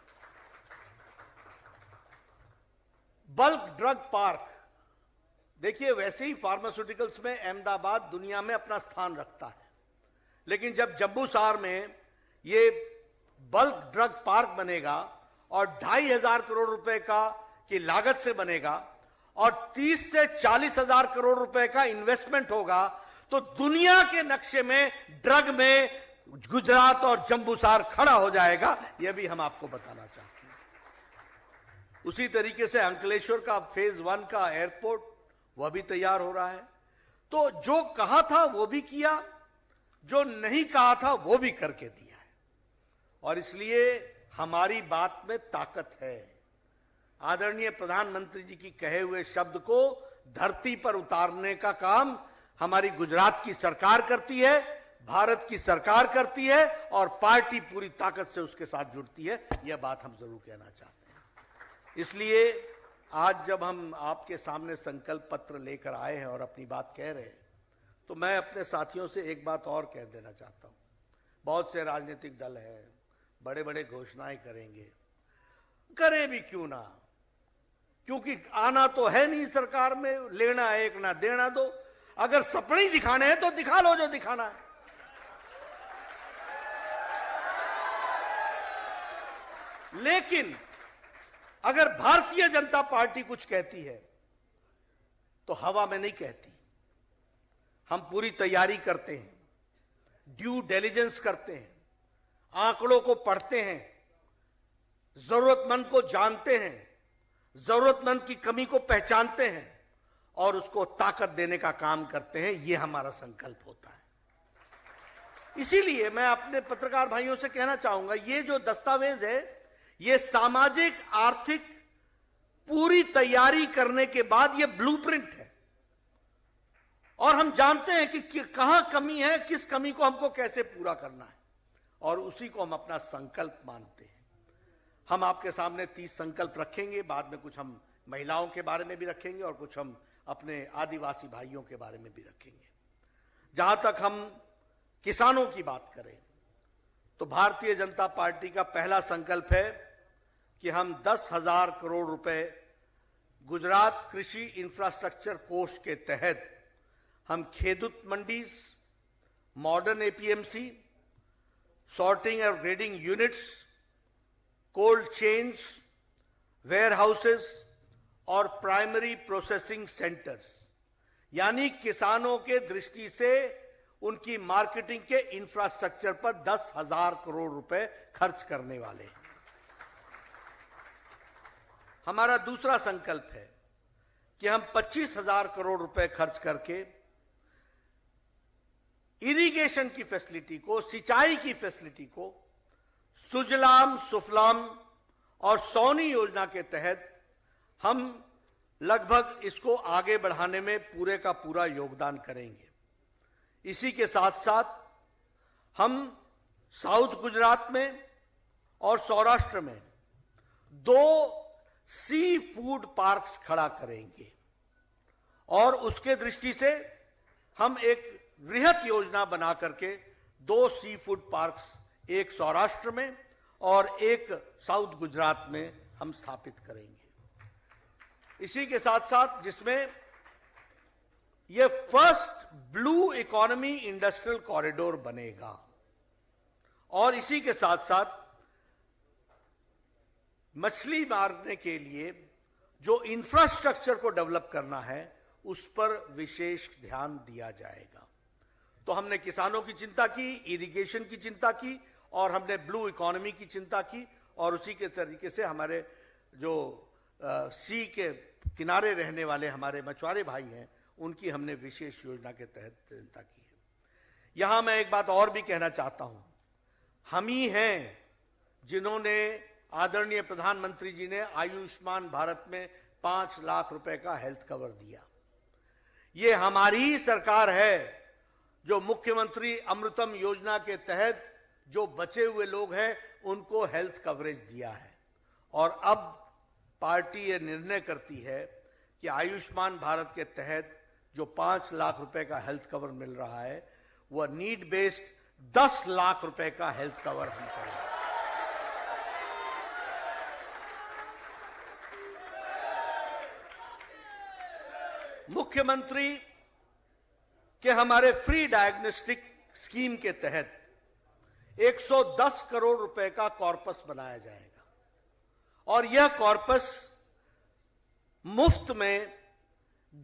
बल्क ड्रग पार्क, देखिए वैसे ही फार्मास्यूटिकल्स में अहमदाबाद दुनिया में अपना स्थान रखता है, लेकिन जब जम्बूसार में ये बल्क ड्रग पार्क बनेगा और 2500 करोड़ रुपए की लागत से बनेगा और 30 से 40 हजार करोड़ रुपए का इन्वेस्टमेंट होगा, तो दुनिया के नक्शे में ड्रग में गुजरात और जम्बूसार खड़ा हो जाएगा। यह भी हम आपको बताना चाहते हैं। उसी तरीके से अंकलेश्वर का फेज 1 का एयरपोर्ट, वह भी तैयार हो रहा है। तो जो कहा था वो भी किया, जो नहीं कहा था वो भी करके दिया है, और इसलिए हमारी बात में ताकत है। आदरणीय प्रधानमंत्री जी की कहे हुए शब्द को धरती पर उतारने का काम हमारी गुजरात की सरकार करती है, भारत की सरकार करती है, और पार्टी पूरी ताकत से उसके साथ जुड़ती है। यह बात हम जरूर कहना चाहते हैं। इसलिए आज जब हम आपके सामने संकल्प पत्र लेकर आए हैं और अपनी बात कह रहे हैं, तो मैं अपने साथियों से एक बात और कह देना चाहता हूं। बहुत से राजनीतिक दल हैं, बड़े बड़े घोषणाएं करेंगे, करें भी क्यों ना, क्योंकि आना तो है नहीं सरकार में, लेना एक ना देना दो। अगर सपने ही दिखाने हैं तो दिखा लो जो दिखाना है। लेकिन अगर भारतीय जनता पार्टी कुछ कहती है तो हवा में नहीं कहती। हम पूरी तैयारी करते हैं, ड्यू डिलिजेंस करते हैं, आंकड़ों को पढ़ते हैं, जरूरतमंद को जानते हैं, जरूरतमंद की कमी को पहचानते हैं और उसको ताकत देने का काम करते हैं। यह हमारा संकल्प होता है। इसीलिए मैं अपने पत्रकार भाइयों से कहना चाहूंगा, ये जो दस्तावेज है, ये सामाजिक आर्थिक पूरी तैयारी करने के बाद ये ब्लूप्रिंट है, और हम जानते हैं कि कहां कमी है, किस कमी को हमको कैसे पूरा करना है, और उसी को हम अपना संकल्प मानते हैं। हम आपके सामने 30 संकल्प रखेंगे, बाद में कुछ हम महिलाओं के बारे में भी रखेंगे और कुछ हम अपने आदिवासी भाइयों के बारे में भी रखेंगे। जहां तक हम किसानों की बात करें, तो भारतीय जनता पार्टी का पहला संकल्प है कि हम 10,000 करोड़ रुपए गुजरात कृषि इंफ्रास्ट्रक्चर कोष के तहत हम खेदूत मंडीज, मॉडर्न एपीएमसी, सॉर्टिंग और grading units, cold chains, warehouses और प्राइमरी प्रोसेसिंग सेंटर्स, यानी किसानों के दृष्टि से उनकी मार्केटिंग के इंफ्रास्ट्रक्चर पर 10,000 करोड़ रुपए खर्च करने वाले हैं। हमारा दूसरा संकल्प है कि हम 25,000 करोड़ रुपए खर्च करके इरिगेशन की फैसिलिटी को, सिंचाई की फैसिलिटी को सुजलाम सुफलाम और सौनी योजना के तहत हम लगभग इसको आगे बढ़ाने में पूरे का पूरा योगदान करेंगे। इसी के साथ साथ हम साउथ गुजरात में और सौराष्ट्र में 2 सी फूड पार्क्स खड़ा करेंगे और उसके दृष्टि से हम एक वृहत योजना बना करके 2 सी फूड पार्क्स, एक सौराष्ट्र में और एक साउथ गुजरात में हम स्थापित करेंगे। इसी के साथ साथ जिसमें यह first blue economy industrial corridor बनेगा और इसी के साथ साथ मछली मारने के लिए जो इंफ्रास्ट्रक्चर को डेवलप करना है उस पर विशेष ध्यान दिया जाएगा। तो हमने किसानों की चिंता की, इरिगेशन की चिंता की और हमने ब्लू इकोनॉमी की चिंता की और उसी के तरीके से हमारे जो सी के किनारे रहने वाले हमारे मछुआरे भाई हैं उनकी हमने विशेष योजना के तहत चिंता की है। यहां मैं एक बात और भी कहना चाहता हूं, हम ही हैं जिन्होंने, आदरणीय प्रधानमंत्री जी ने आयुष्मान भारत में 5 लाख रुपए का हेल्थ कवर दिया। ये हमारी ही सरकार है जो मुख्यमंत्री अमृतम योजना के तहत जो बचे हुए लोग हैं उनको हेल्थ कवरेज दिया है और अब पार्टी ये निर्णय करती है कि आयुष्मान भारत के तहत जो 5 लाख रुपए का हेल्थ कवर मिल रहा है वह नीड बेस्ड 10 लाख रुपए का हेल्थ कवर हम करेंगे। मुख्यमंत्री के हमारे फ्री डायग्नोस्टिक स्कीम के तहत 110 करोड़ रुपए का कॉर्पस बनाया जाएगा और यह कॉर्पस मुफ्त में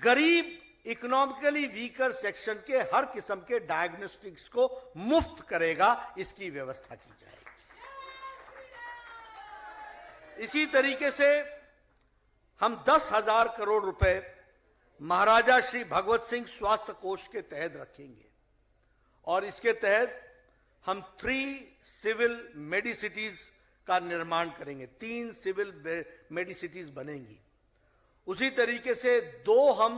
गरीब, इकोनॉमिकली वीकर सेक्शन के हर किस्म के डायग्नोस्टिक्स को मुफ्त करेगा, इसकी व्यवस्था की जाएगी। इसी तरीके से हम 10,000 करोड़ रुपए महाराजा श्री भगवत सिंह स्वास्थ्य कोष के तहत रखेंगे और इसके तहत हम 3 सिविल मेडिसिटीज का निर्माण करेंगे। 3 सिविल मेडिसिटीज बनेंगी। उसी तरीके से 2 हम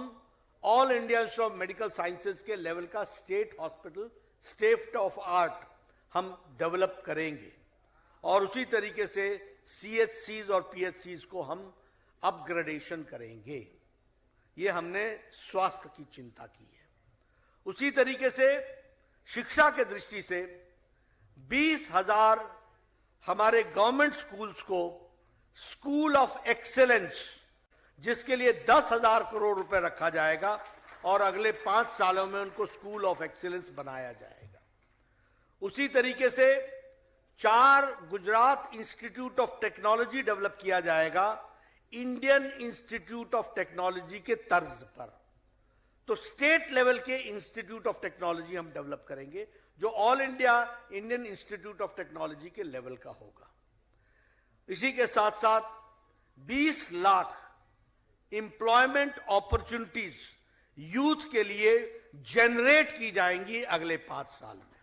all India institute of medical sciences के लेवल का state hospital, state of art हम डेवलप करेंगे और उसी तरीके से CHCs और PHCs को हम अपग्रेडेशन करेंगे। ये हमने स्वास्थ्य की चिंता की है। उसी तरीके से शिक्षा के दृष्टि से 20,000 हमारे गवर्नमेंट स्कूल्स को स्कूल ऑफ एक्सेलेंस, जिसके लिए 10,000 करोड़ रुपए रखा जाएगा और अगले 5 सालों में उनको स्कूल ऑफ एक्सेलेंस बनाया जाएगा। उसी तरीके से 4 Gujarat institute of technology develop किया जाएगा इंडियन इंस्टीट्यूट ऑफ टेक्नोलॉजी के तर्ज पर। तो स्टेट लेवल के इंस्टीट्यूट ऑफ टेक्नोलॉजी हम डेवलप करेंगे जो all India Indian institute of technology के लेवल का होगा। इसी के साथ साथ 20 लाख एम्प्लॉयमेंट अपॉर्चुनिटीज यूथ के लिए जनरेट की जाएंगी अगले 5 साल में।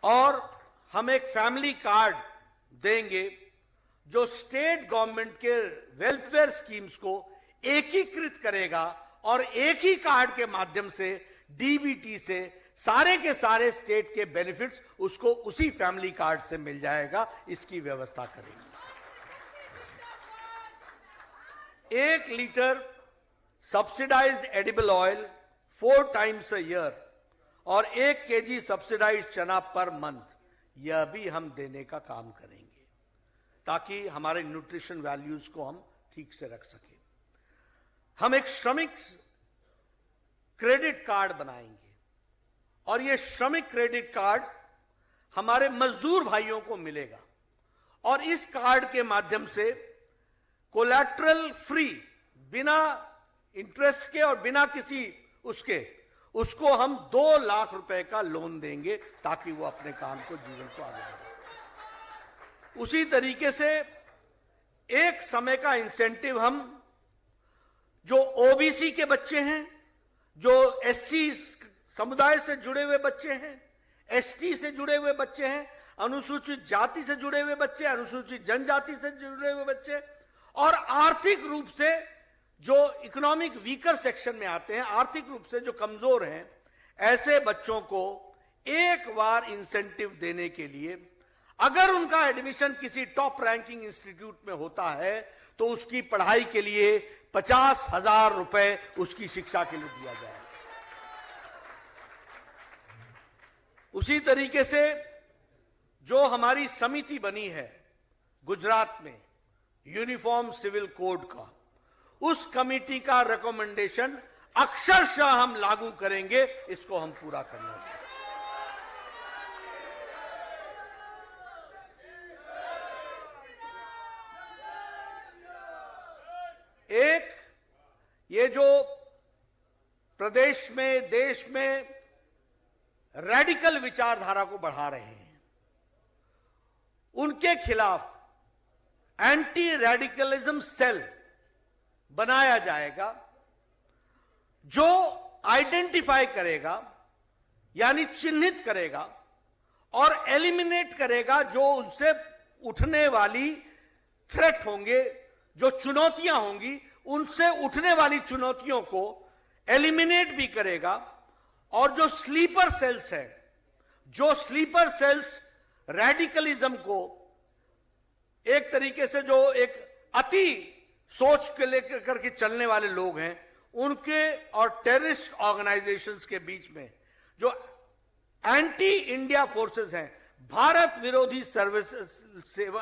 और हम एक फैमिली कार्ड देंगे जो स्टेट गवर्नमेंट के वेलफेयर स्कीम्स को एकीकृत करेगा और एक ही कार्ड के माध्यम से डीबीटी से सारे के सारे स्टेट के बेनिफिट्स उसको उसी फैमिली कार्ड से मिल जाएगा। इसकी व्यवस्था करेंगे। 1 litre subsidised edible oil 4 times a year और 1 केजी सब्सिडाइज्ड चना पर मंथ, यह भी हम देने का काम करेंगे ताकि हमारे न्यूट्रिशन वैल्यूज को हम ठीक से रख सकें। हम एक श्रमिक क्रेडिट कार्ड बनाएंगे और यह श्रमिक क्रेडिट कार्ड हमारे मजदूर भाइयों को मिलेगा और इस कार्ड के माध्यम से कोलैटरल फ्री, बिना इंटरेस्ट के और बिना किसी उसको हम 2 लाख रुपए का लोन देंगे ताकि वो अपने काम को, जीवन को आगे बढ़ाए। उसी तरीके से एक समय का इंसेंटिव हम जो ओबीसी के बच्चे हैं, जो एससी समुदाय से जुड़े हुए बच्चे हैं, एसटी से जुड़े हुए बच्चे हैं, अनुसूचित जाति से जुड़े हुए बच्चे, अनुसूचित जनजाति से जुड़े हुए बच्चे और आर्थिक रूप से जो इकोनॉमिक वीकर सेक्शन में आते हैं, आर्थिक रूप से जो कमजोर हैं, ऐसे बच्चों को एक बार इंसेंटिव देने के लिए अगर उनका एडमिशन किसी टॉप रैंकिंग इंस्टीट्यूट में होता है तो उसकी पढ़ाई के लिए 50,000 रुपए उसकी शिक्षा के लिए दिया जाए। उसी तरीके से जो हमारी समिति बनी है गुजरात में यूनिफॉर्म सिविल कोड का, उस कमेटी का रिकमेंडेशन अक्षरशः हम लागू करेंगे, इसको हम पूरा करना है। एक ये जो प्रदेश में, देश में रैडिकल विचारधारा को बढ़ा रहे हैं, उनके खिलाफ एंटी रेडिकलिज्म सेल बनाया जाएगा जो आइडेंटिफाई करेगा, यानी चिन्हित करेगा और एलिमिनेट करेगा जो उनसे उठने वाली थ्रेट होंगे, जो चुनौतियां होंगी, उनसे उठने वाली चुनौतियों को एलिमिनेट भी करेगा। और जो स्लीपर सेल्स है, जो स्लीपर सेल्स रेडिकलिज्म को एक तरीके से जो एक अति सोच के लेकर करके चलने वाले लोग हैं, उनके और टेररिस्ट ऑर्गेनाइजेशंस के बीच में जो एंटी इंडिया फोर्सेस हैं, भारत विरोधी सर्विस,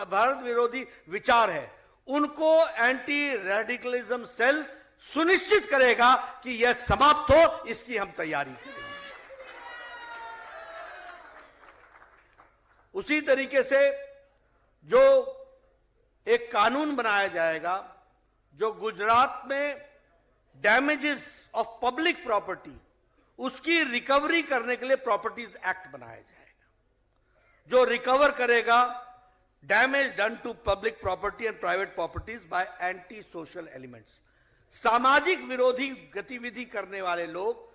भारत विरोधी विचार है, उनको एंटी रेडिकलिज्म सेल सुनिश्चित करेगा कि यह समाप्त हो, इसकी हम तैयारी करेंगे। उसी तरीके से जो एक कानून बनाया जाएगा जो गुजरात में डैमेजेस ऑफ पब्लिक प्रॉपर्टी, उसकी रिकवरी करने के लिए प्रॉपर्टीज एक्ट बनाया जाएगा, जो रिकवर करेगा damage done to public property and private properties by anti social elements. सामाजिक विरोधी गतिविधि करने वाले लोग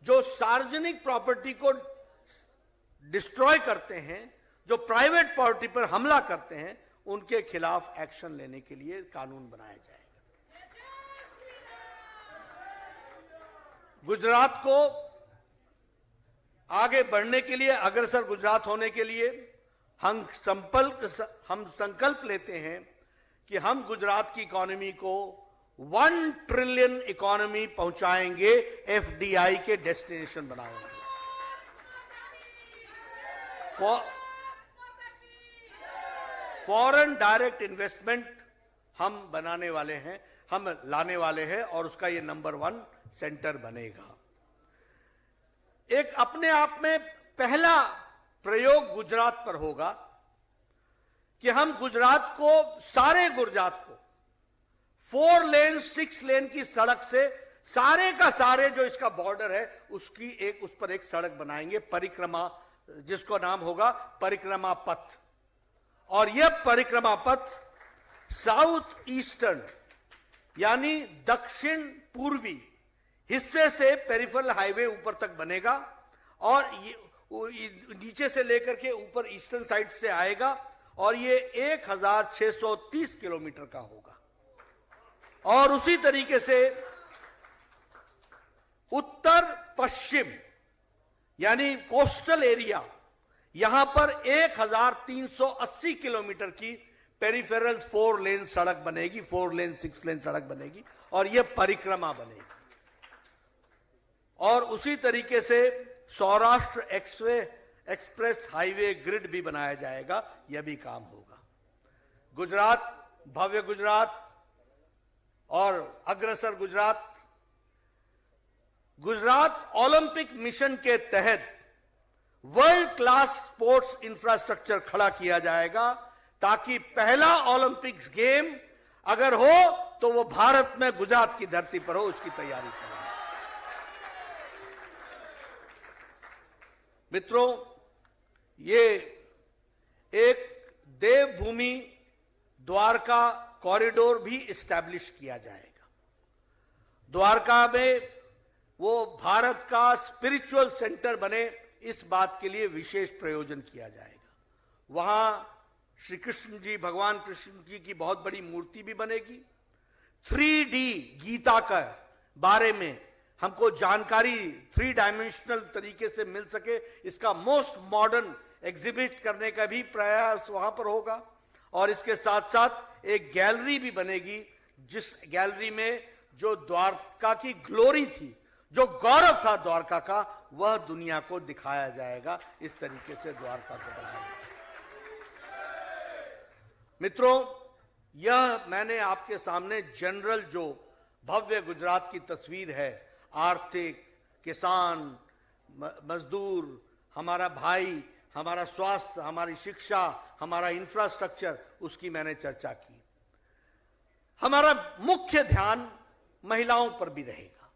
जो सार्वजनिक प्रॉपर्टी को डिस्ट्रॉय करते हैं, जो प्राइवेट प्रॉपर्टी पर हमला करते हैं, उनके खिलाफ एक्शन लेने के लिए कानून बनाया जाएगा। गुजरात को आगे बढ़ने के लिए, अग्रसर गुजरात होने के लिए हम संकल्प लेते हैं कि हम गुजरात की इकोनॉमी को 1 ट्रिलियन इकोनॉमी पहुंचाएंगे, एफडीआई के डेस्टिनेशन बनाएंगे। फॉरेन डायरेक्ट इन्वेस्टमेंट हम बनाने वाले हैं, हम लाने वाले हैं और उसका ये नंबर 1 सेंटर बनेगा। एक अपने आप में पहला प्रयोग गुजरात पर होगा कि हम गुजरात को, सारे गुजरात को 4 लेन 6 लेन की सड़क से सारे का सारे जो इसका बॉर्डर है उसकी उस पर एक सड़क बनाएंगे, परिक्रमा, जिसको नाम होगा परिक्रमा पथ। और यह परिक्रमा पथ साउथ ईस्टर्न यानी दक्षिण पूर्वी हिस्से से पेरिफेरल हाईवे ऊपर तक बनेगा और ये नीचे से लेकर के ऊपर ईस्टर्न साइड से आएगा और ये 1630 किलोमीटर का होगा। और उसी तरीके से उत्तर पश्चिम यानी कोस्टल एरिया, यहां पर 1380 किलोमीटर की पेरिफेरल 4 लेन सड़क बनेगी, 4 लेन 6 लेन सड़क बनेगी और यह परिक्रमा बनेगी। और उसी तरीके से सौराष्ट्र एक्सप्रेस हाईवे ग्रिड भी बनाया जाएगा, यह भी काम होगा। गुजरात, भव्य गुजरात और अग्रसर गुजरात, गुजरात ओलंपिक मिशन के तहत वर्ल्ड क्लास स्पोर्ट्स इंफ्रास्ट्रक्चर खड़ा किया जाएगा ताकि पहला ओलंपिक्स गेम अगर हो तो वो भारत में गुजरात की धरती पर हो, उसकी तैयारी करें। मित्रों, ये एक देवभूमि द्वारका कॉरिडोर भी इस्टेब्लिश किया जाएगा। द्वारका में वो भारत का स्पिरिचुअल सेंटर बने, इस बात के लिए विशेष प्रयोजन किया जाएगा। वहां श्री कृष्ण जी, भगवान कृष्ण जी की बहुत बड़ी मूर्ति भी बनेगी। 3D गीता का बारे में हमको जानकारी 3 डायमेंशनल तरीके से मिल सके, इसका मोस्ट मॉडर्न एग्जिबिट करने का भी प्रयास वहां पर होगा। और इसके साथ साथ एक गैलरी भी बनेगी, जिस गैलरी में जो द्वारका की ग्लोरी थी, जो गौरव था द्वारका का, वह दुनिया को दिखाया जाएगा। इस तरीके से द्वारका को बनाया। मित्रों, यह मैंने आपके सामने जनरल जो भव्य गुजरात की तस्वीर है, आर्थिक, किसान, मजदूर, हमारा भाई, हमारा स्वास्थ्य, हमारी शिक्षा, हमारा इंफ्रास्ट्रक्चर, उसकी मैंने चर्चा की। हमारा मुख्य ध्यान महिलाओं पर भी रहेगा।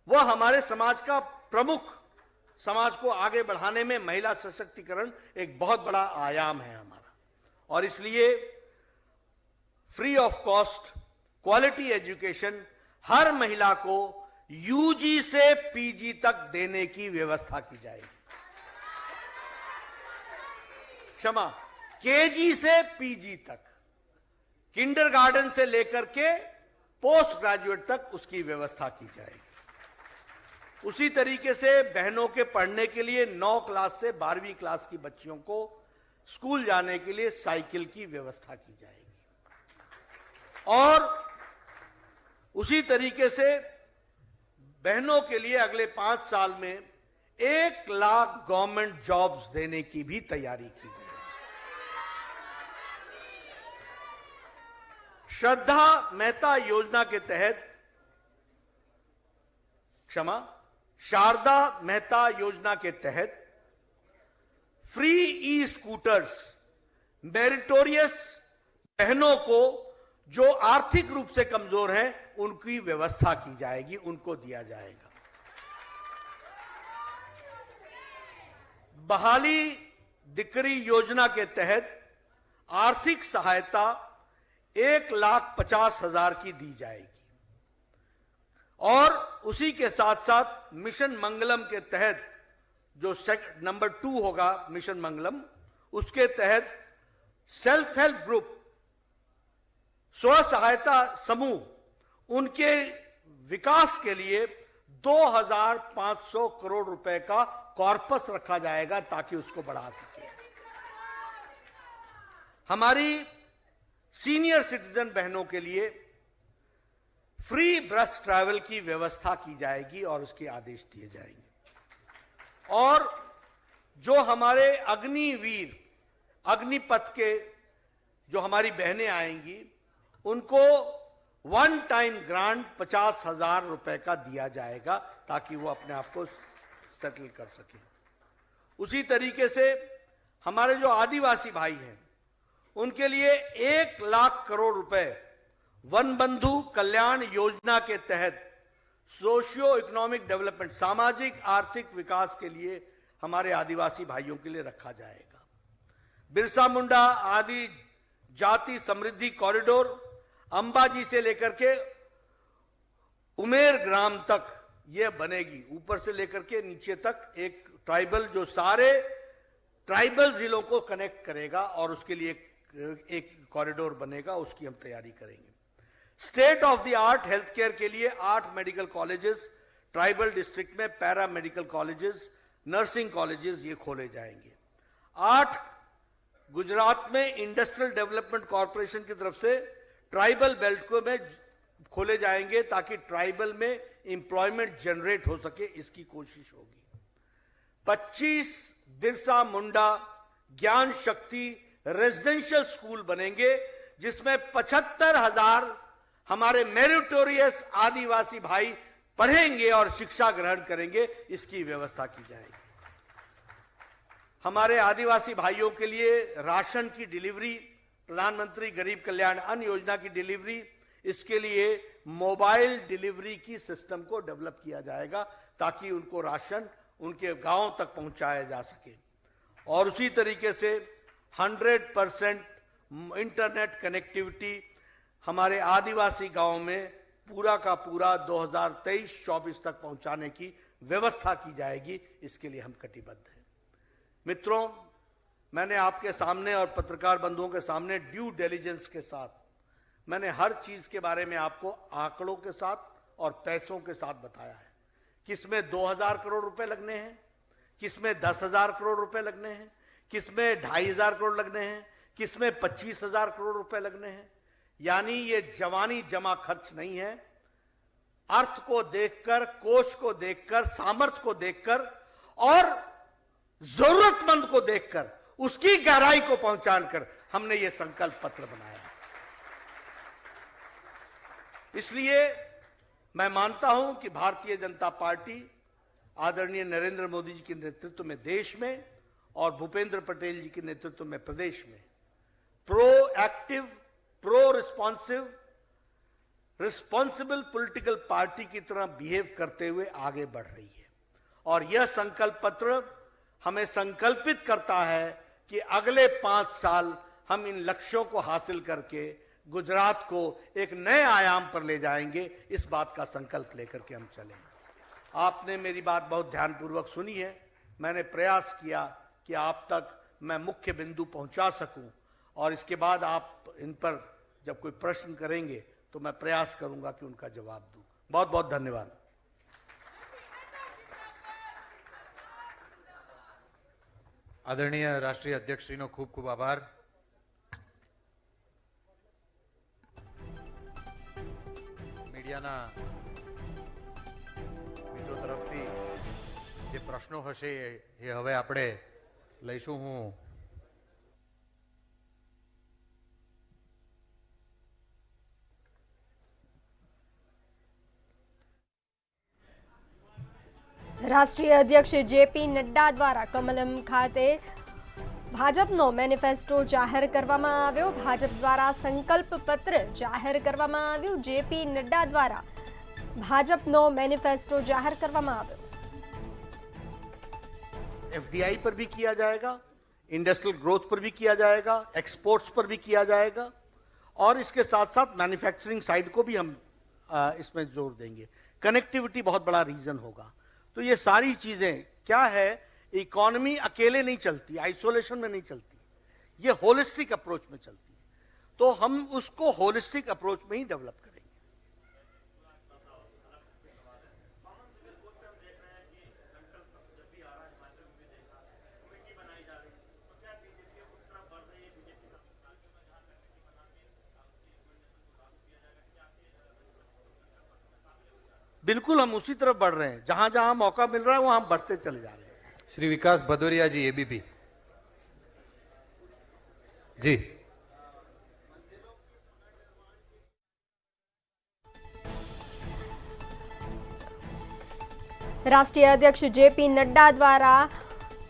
वह हमारे समाज का प्रमुख, समाज को आगे बढ़ाने में महिला सशक्तिकरण एक बहुत बड़ा आयाम है हमारा। और इसलिए free of cost quality education हर महिला को यूजी से पीजी तक देने की व्यवस्था की जाएगी। क्षमा, केजी से पीजी तक, किंडरगार्टन से लेकर के पोस्ट ग्रेजुएट तक उसकी व्यवस्था की जाएगी। उसी तरीके से बहनों के पढ़ने के लिए 9 क्लास से 12वीं क्लास की बच्चियों को स्कूल जाने के लिए साइकिल की व्यवस्था की जाएगी। और उसी तरीके से बहनों के लिए अगले 5 साल में 1 लाख गवर्नमेंट जॉब्स देने की भी तैयारी की जाएगी। श्रद्धा मेहता योजना के तहत, क्षमा, शारदा मेहता योजना के तहत फ्री ई स्कूटर्स मेरिटोरियस बहनों को जो आर्थिक रूप से कमजोर हैं उनकी व्यवस्था की जाएगी, उनको दिया जाएगा। बहाली दिकरी योजना के तहत आर्थिक सहायता 1,50,000 की दी जाएगी। और उसी के साथ साथ मिशन मंगलम के तहत जो नंबर 2 होगा मिशन मंगलम, उसके तहत सेल्फ हेल्प ग्रुप, स्व सहायता समूह, उनके विकास के लिए 2,500 करोड़ रुपए का कॉर्पस रखा जाएगा ताकि उसको बढ़ा सके। हमारी सीनियर सिटीजन बहनों के लिए फ्री बस ट्रैवल की व्यवस्था की जाएगी और उसके आदेश दिए जाएंगे। और जो हमारे अग्निवीर, अग्निपथ के जो हमारी बहनें आएंगी, उनको 1 टाइम ग्रांट 50,000 रुपए का दिया जाएगा ताकि वो अपने आप को सेटल कर सके। उसी तरीके से हमारे जो आदिवासी भाई हैं, उनके लिए 1 लाख करोड़ रुपए वन बंधु कल्याण योजना के तहत सोशियो इकोनॉमिक डेवलपमेंट, सामाजिक आर्थिक विकास के लिए हमारे आदिवासी भाइयों के लिए रखा जाएगा। बिरसा मुंडा आदि जाति समृद्धि कॉरिडोर अंबाजी से लेकर के उमेर ग्राम तक यह बनेगी, ऊपर से लेकर के नीचे तक एक ट्राइबल, जो सारे ट्राइबल जिलों को कनेक्ट करेगा और उसके लिए एक कॉरिडोर बनेगा, उसकी हम तैयारी करेंगे। State of the art health care के लिए 8 मेडिकल कॉलेजेस, ट्राइबल डिस्ट्रिक्ट में para medical colleges, nursing colleges ये खोले जाएंगे। 8 गुजरात में इंडस्ट्रियल डेवलपमेंट कॉर्पोरेशन की तरफ से ट्राइबल बेल्ट को में खोले जाएंगे ताकि ट्राइबल में एम्प्लॉयमेंट जनरेट हो सके, इसकी कोशिश होगी। 25 बिरसा मुंडा ज्ञान शक्ति रेजिडेंशियल स्कूल बनेंगे, जिसमें 75,000 हमारे मेरिटोरियस आदिवासी भाई पढ़ेंगे और शिक्षा ग्रहण करेंगे, इसकी व्यवस्था की जाएगी। हमारे आदिवासी भाइयों के लिए राशन की डिलीवरी, प्रधानमंत्री गरीब कल्याण अन्न योजना की डिलीवरी, इसके लिए मोबाइल डिलीवरी की सिस्टम को डेवलप किया जाएगा ताकि उनको राशन उनके गांव तक पहुंचाया जा सके। और उसी तरीके से 100% इंटरनेट कनेक्टिविटी हमारे आदिवासी गांव में पूरा का पूरा 2023-24 तक पहुंचाने की व्यवस्था की जाएगी। इसके लिए हम कटिबद्ध हैं। मित्रों, मैंने आपके सामने और पत्रकार बंधुओं के सामने ड्यू डिलिजेंस के साथ मैंने हर चीज के बारे में आपको आंकड़ों के साथ और पैसों के साथ बताया है। किसमें 2000 करोड़ रुपए लगने हैं, किसमें 10,000 करोड़ रुपए लगने हैं, किसमें 2,500 करोड़ लगने हैं, किसमें 25,000 करोड़ रुपए लगने हैं। यानी ये जवानी जमा खर्च नहीं है। अर्थ को देखकर, कोष को देखकर, सामर्थ्य को देखकर और जरूरतमंद को देखकर उसकी गहराई को पहुंचाकर हमने ये संकल्प पत्र बनाया। इसलिए मैं मानता हूं कि भारतीय जनता पार्टी आदरणीय नरेंद्र मोदी जी के नेतृत्व में देश में और भूपेंद्र पटेल जी के नेतृत्व में प्रदेश में pro active, pro responsive, responsible political party की तरह बिहेव करते हुए आगे बढ़ रही है। और यह संकल्प पत्र हमें संकल्पित करता है कि अगले 5 साल हम इन लक्ष्यों को हासिल करके गुजरात को एक नए आयाम पर ले जाएंगे। इस बात का संकल्प लेकर के हम चलेंगे। आपने मेरी बात बहुत ध्यानपूर्वक सुनी है। मैंने प्रयास किया कि आप तक मैं मुख्य बिंदु पहुंचा सकूं और इसके बाद आप इन पर जब कोई प्रश्न करेंगे तो मैं प्रयास करूंगा कि उनका जवाब दूं। बहुत बहुत धन्यवाद। आदरणीय राष्ट्रीय अध्यक्ष श्रीनो खूब खूब आभार। મીડિયાના મિત્રો તરફથી જે પ્રશ્નો હશે એ હવે આપણે લઈશું। હું રાષ્ટ્રીય અધ્યક્ષ જેપી નડ્ડા દ્વારા કમલમ ખાતે ભાજપનો મેનિફેસ્ટો જાહેર કરવામાં આવ્યો। ભાજપ દ્વારા સંકલ્પ પત્ર જાહેર કરવામાં આવ્યું। જેપી નડ્ડા દ્વારા ભાજપનો મેનિફેસ્ટો જાહેર કરવામાં આવ્યો। एफडीआई पर भी किया जाएगा, इंडस्ट्रियल ग्रोथ पर भी किया जाएगा, एक्सपोर्ट्स पर भी किया जाएगा और इसके साथ साथ मैन्युफैक्चरिंग साइड को भी हम इसमें जोर देंगे। कनेक्टिविटी बहुत बड़ा रीजन होगा। तो ये सारी चीजें क्या है, इकोनॉमी अकेले नहीं चलती, आइसोलेशन में नहीं चलती, ये होलिस्टिक अप्रोच में चलती है। तो हम उसको होलिस्टिक अप्रोच में ही डेवलप करेंगे। बिल्कुल हम उसी तरफ बढ़ रहे हैं। जहां जहां मौका मिल रहा है वहां हम बढ़ते चले जा रहे हैं। श्री विकास भदौरिया जी, एबीपी जी। રાષ્ટ્રીય અધ્યક્ષ જેપી નડ્ડા દ્વારા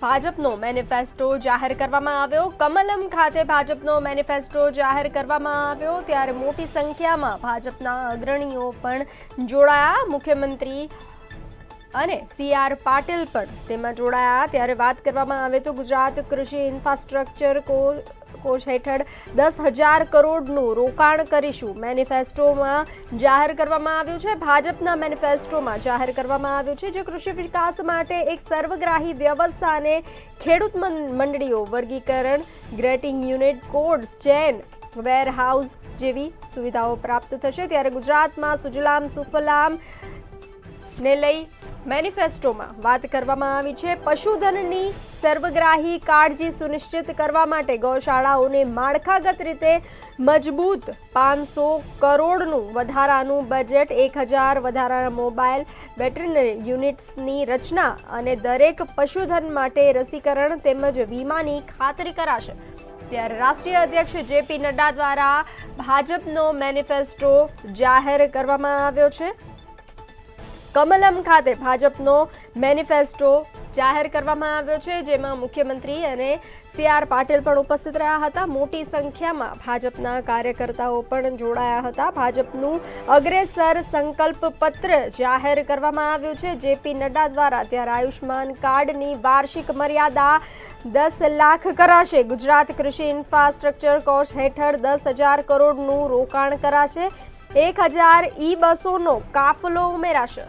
ભાજપનો મેનિફેસ્ટો જાહેર કરવામાં આવ્યો। કમલમ ખાતે ભાજપનો મેનિફેસ્ટો જાહેર કરવામાં આવ્યો ત્યારે મોટી સંખ્યામાં ભાજપના અગ્રણીઓ પણ જોડાયા। મુખ્યમંત્રી અને CR પાટીલ પણ તેમાં જોડાયા। ત્યારે વાત કરવામાં આવે તો ગુજરાત કૃષિ ઇન્ફ્રાસ્ટ્રક્ચર કોષ હેઠળ 10,000 કરોડનું રોકાણ કરીશું મેનિફેસ્ટોમાં જાહેર કરવામાં આવ્યું છે। ભાજપના મેનિફેસ્ટોમાં જાહેર કરવામાં આવ્યું છે જે કૃષિ વિકાસ માટે એક સર્વગ્રાહી વ્યવસ્થા અને ખેડૂત મંડળીઓ વર્ગીકરણ, grating unit, codes, chain, warehouse જેવી સુવિધાઓ પ્રાપ્ત થશે। ત્યારે ગુજરાતમાં સુજલામ સુફલામ ને લઈ મેનિફેસ્ટોમાં વાત કરવામાં આવી છે। પશુધનની સર્વગ્રાહી કાળજી સુનિશ્ચિત કરવા માટે ગૌશાળાઓને માળખાગત રીતે મજબૂત 500 કરોડનું વધારાનું બજેટ, 1,000 વધારાના મોબાઈલ વેટરનરી યુનિટ્સની રચના અને દરેક પશુધન માટે રસીકરણ તેમજ વીમાની ખાતરી કરાશે। ત્યારે રાષ્ટ્રીય અધ્યક્ષ જેપી નડ્ડા દ્વારા ભાજપનો મેનિફેસ્ટો જાહેર કરવામાં આવ્યો છે। કમલમ ખાતે ભાજપનો મેનિફેસ્ટો જાહેર કરવામાં આવ્યો છે, જેમાં મુખ્યમંત્રી અને CR પાટીલ પણ ઉપસ્થિત રહ્યા હતા. મોટી સંખ્યામાં ભાજપના કાર્યકર્તાઓ પણ જોડાયા હતા. ભાજપનું અગ્રેસર સંકલ્પ પત્ર જાહેર કરવામાં આવ્યું છે. JP નડ્ડા દ્વારા ત્યારે આયુષ્માન કાર્ડની વાર્ષિક મર્યાદા 10 લાખ કરાશે. ગુજરાત કૃષિ ઇન્ફ્રાસ્ટ્રક્ચર કોર્સ હેઠળ 10,000 કરોડનું રોકાણ કરાશે. 1,000 ઈ બસોનો કાફલો ઉમેરાશે.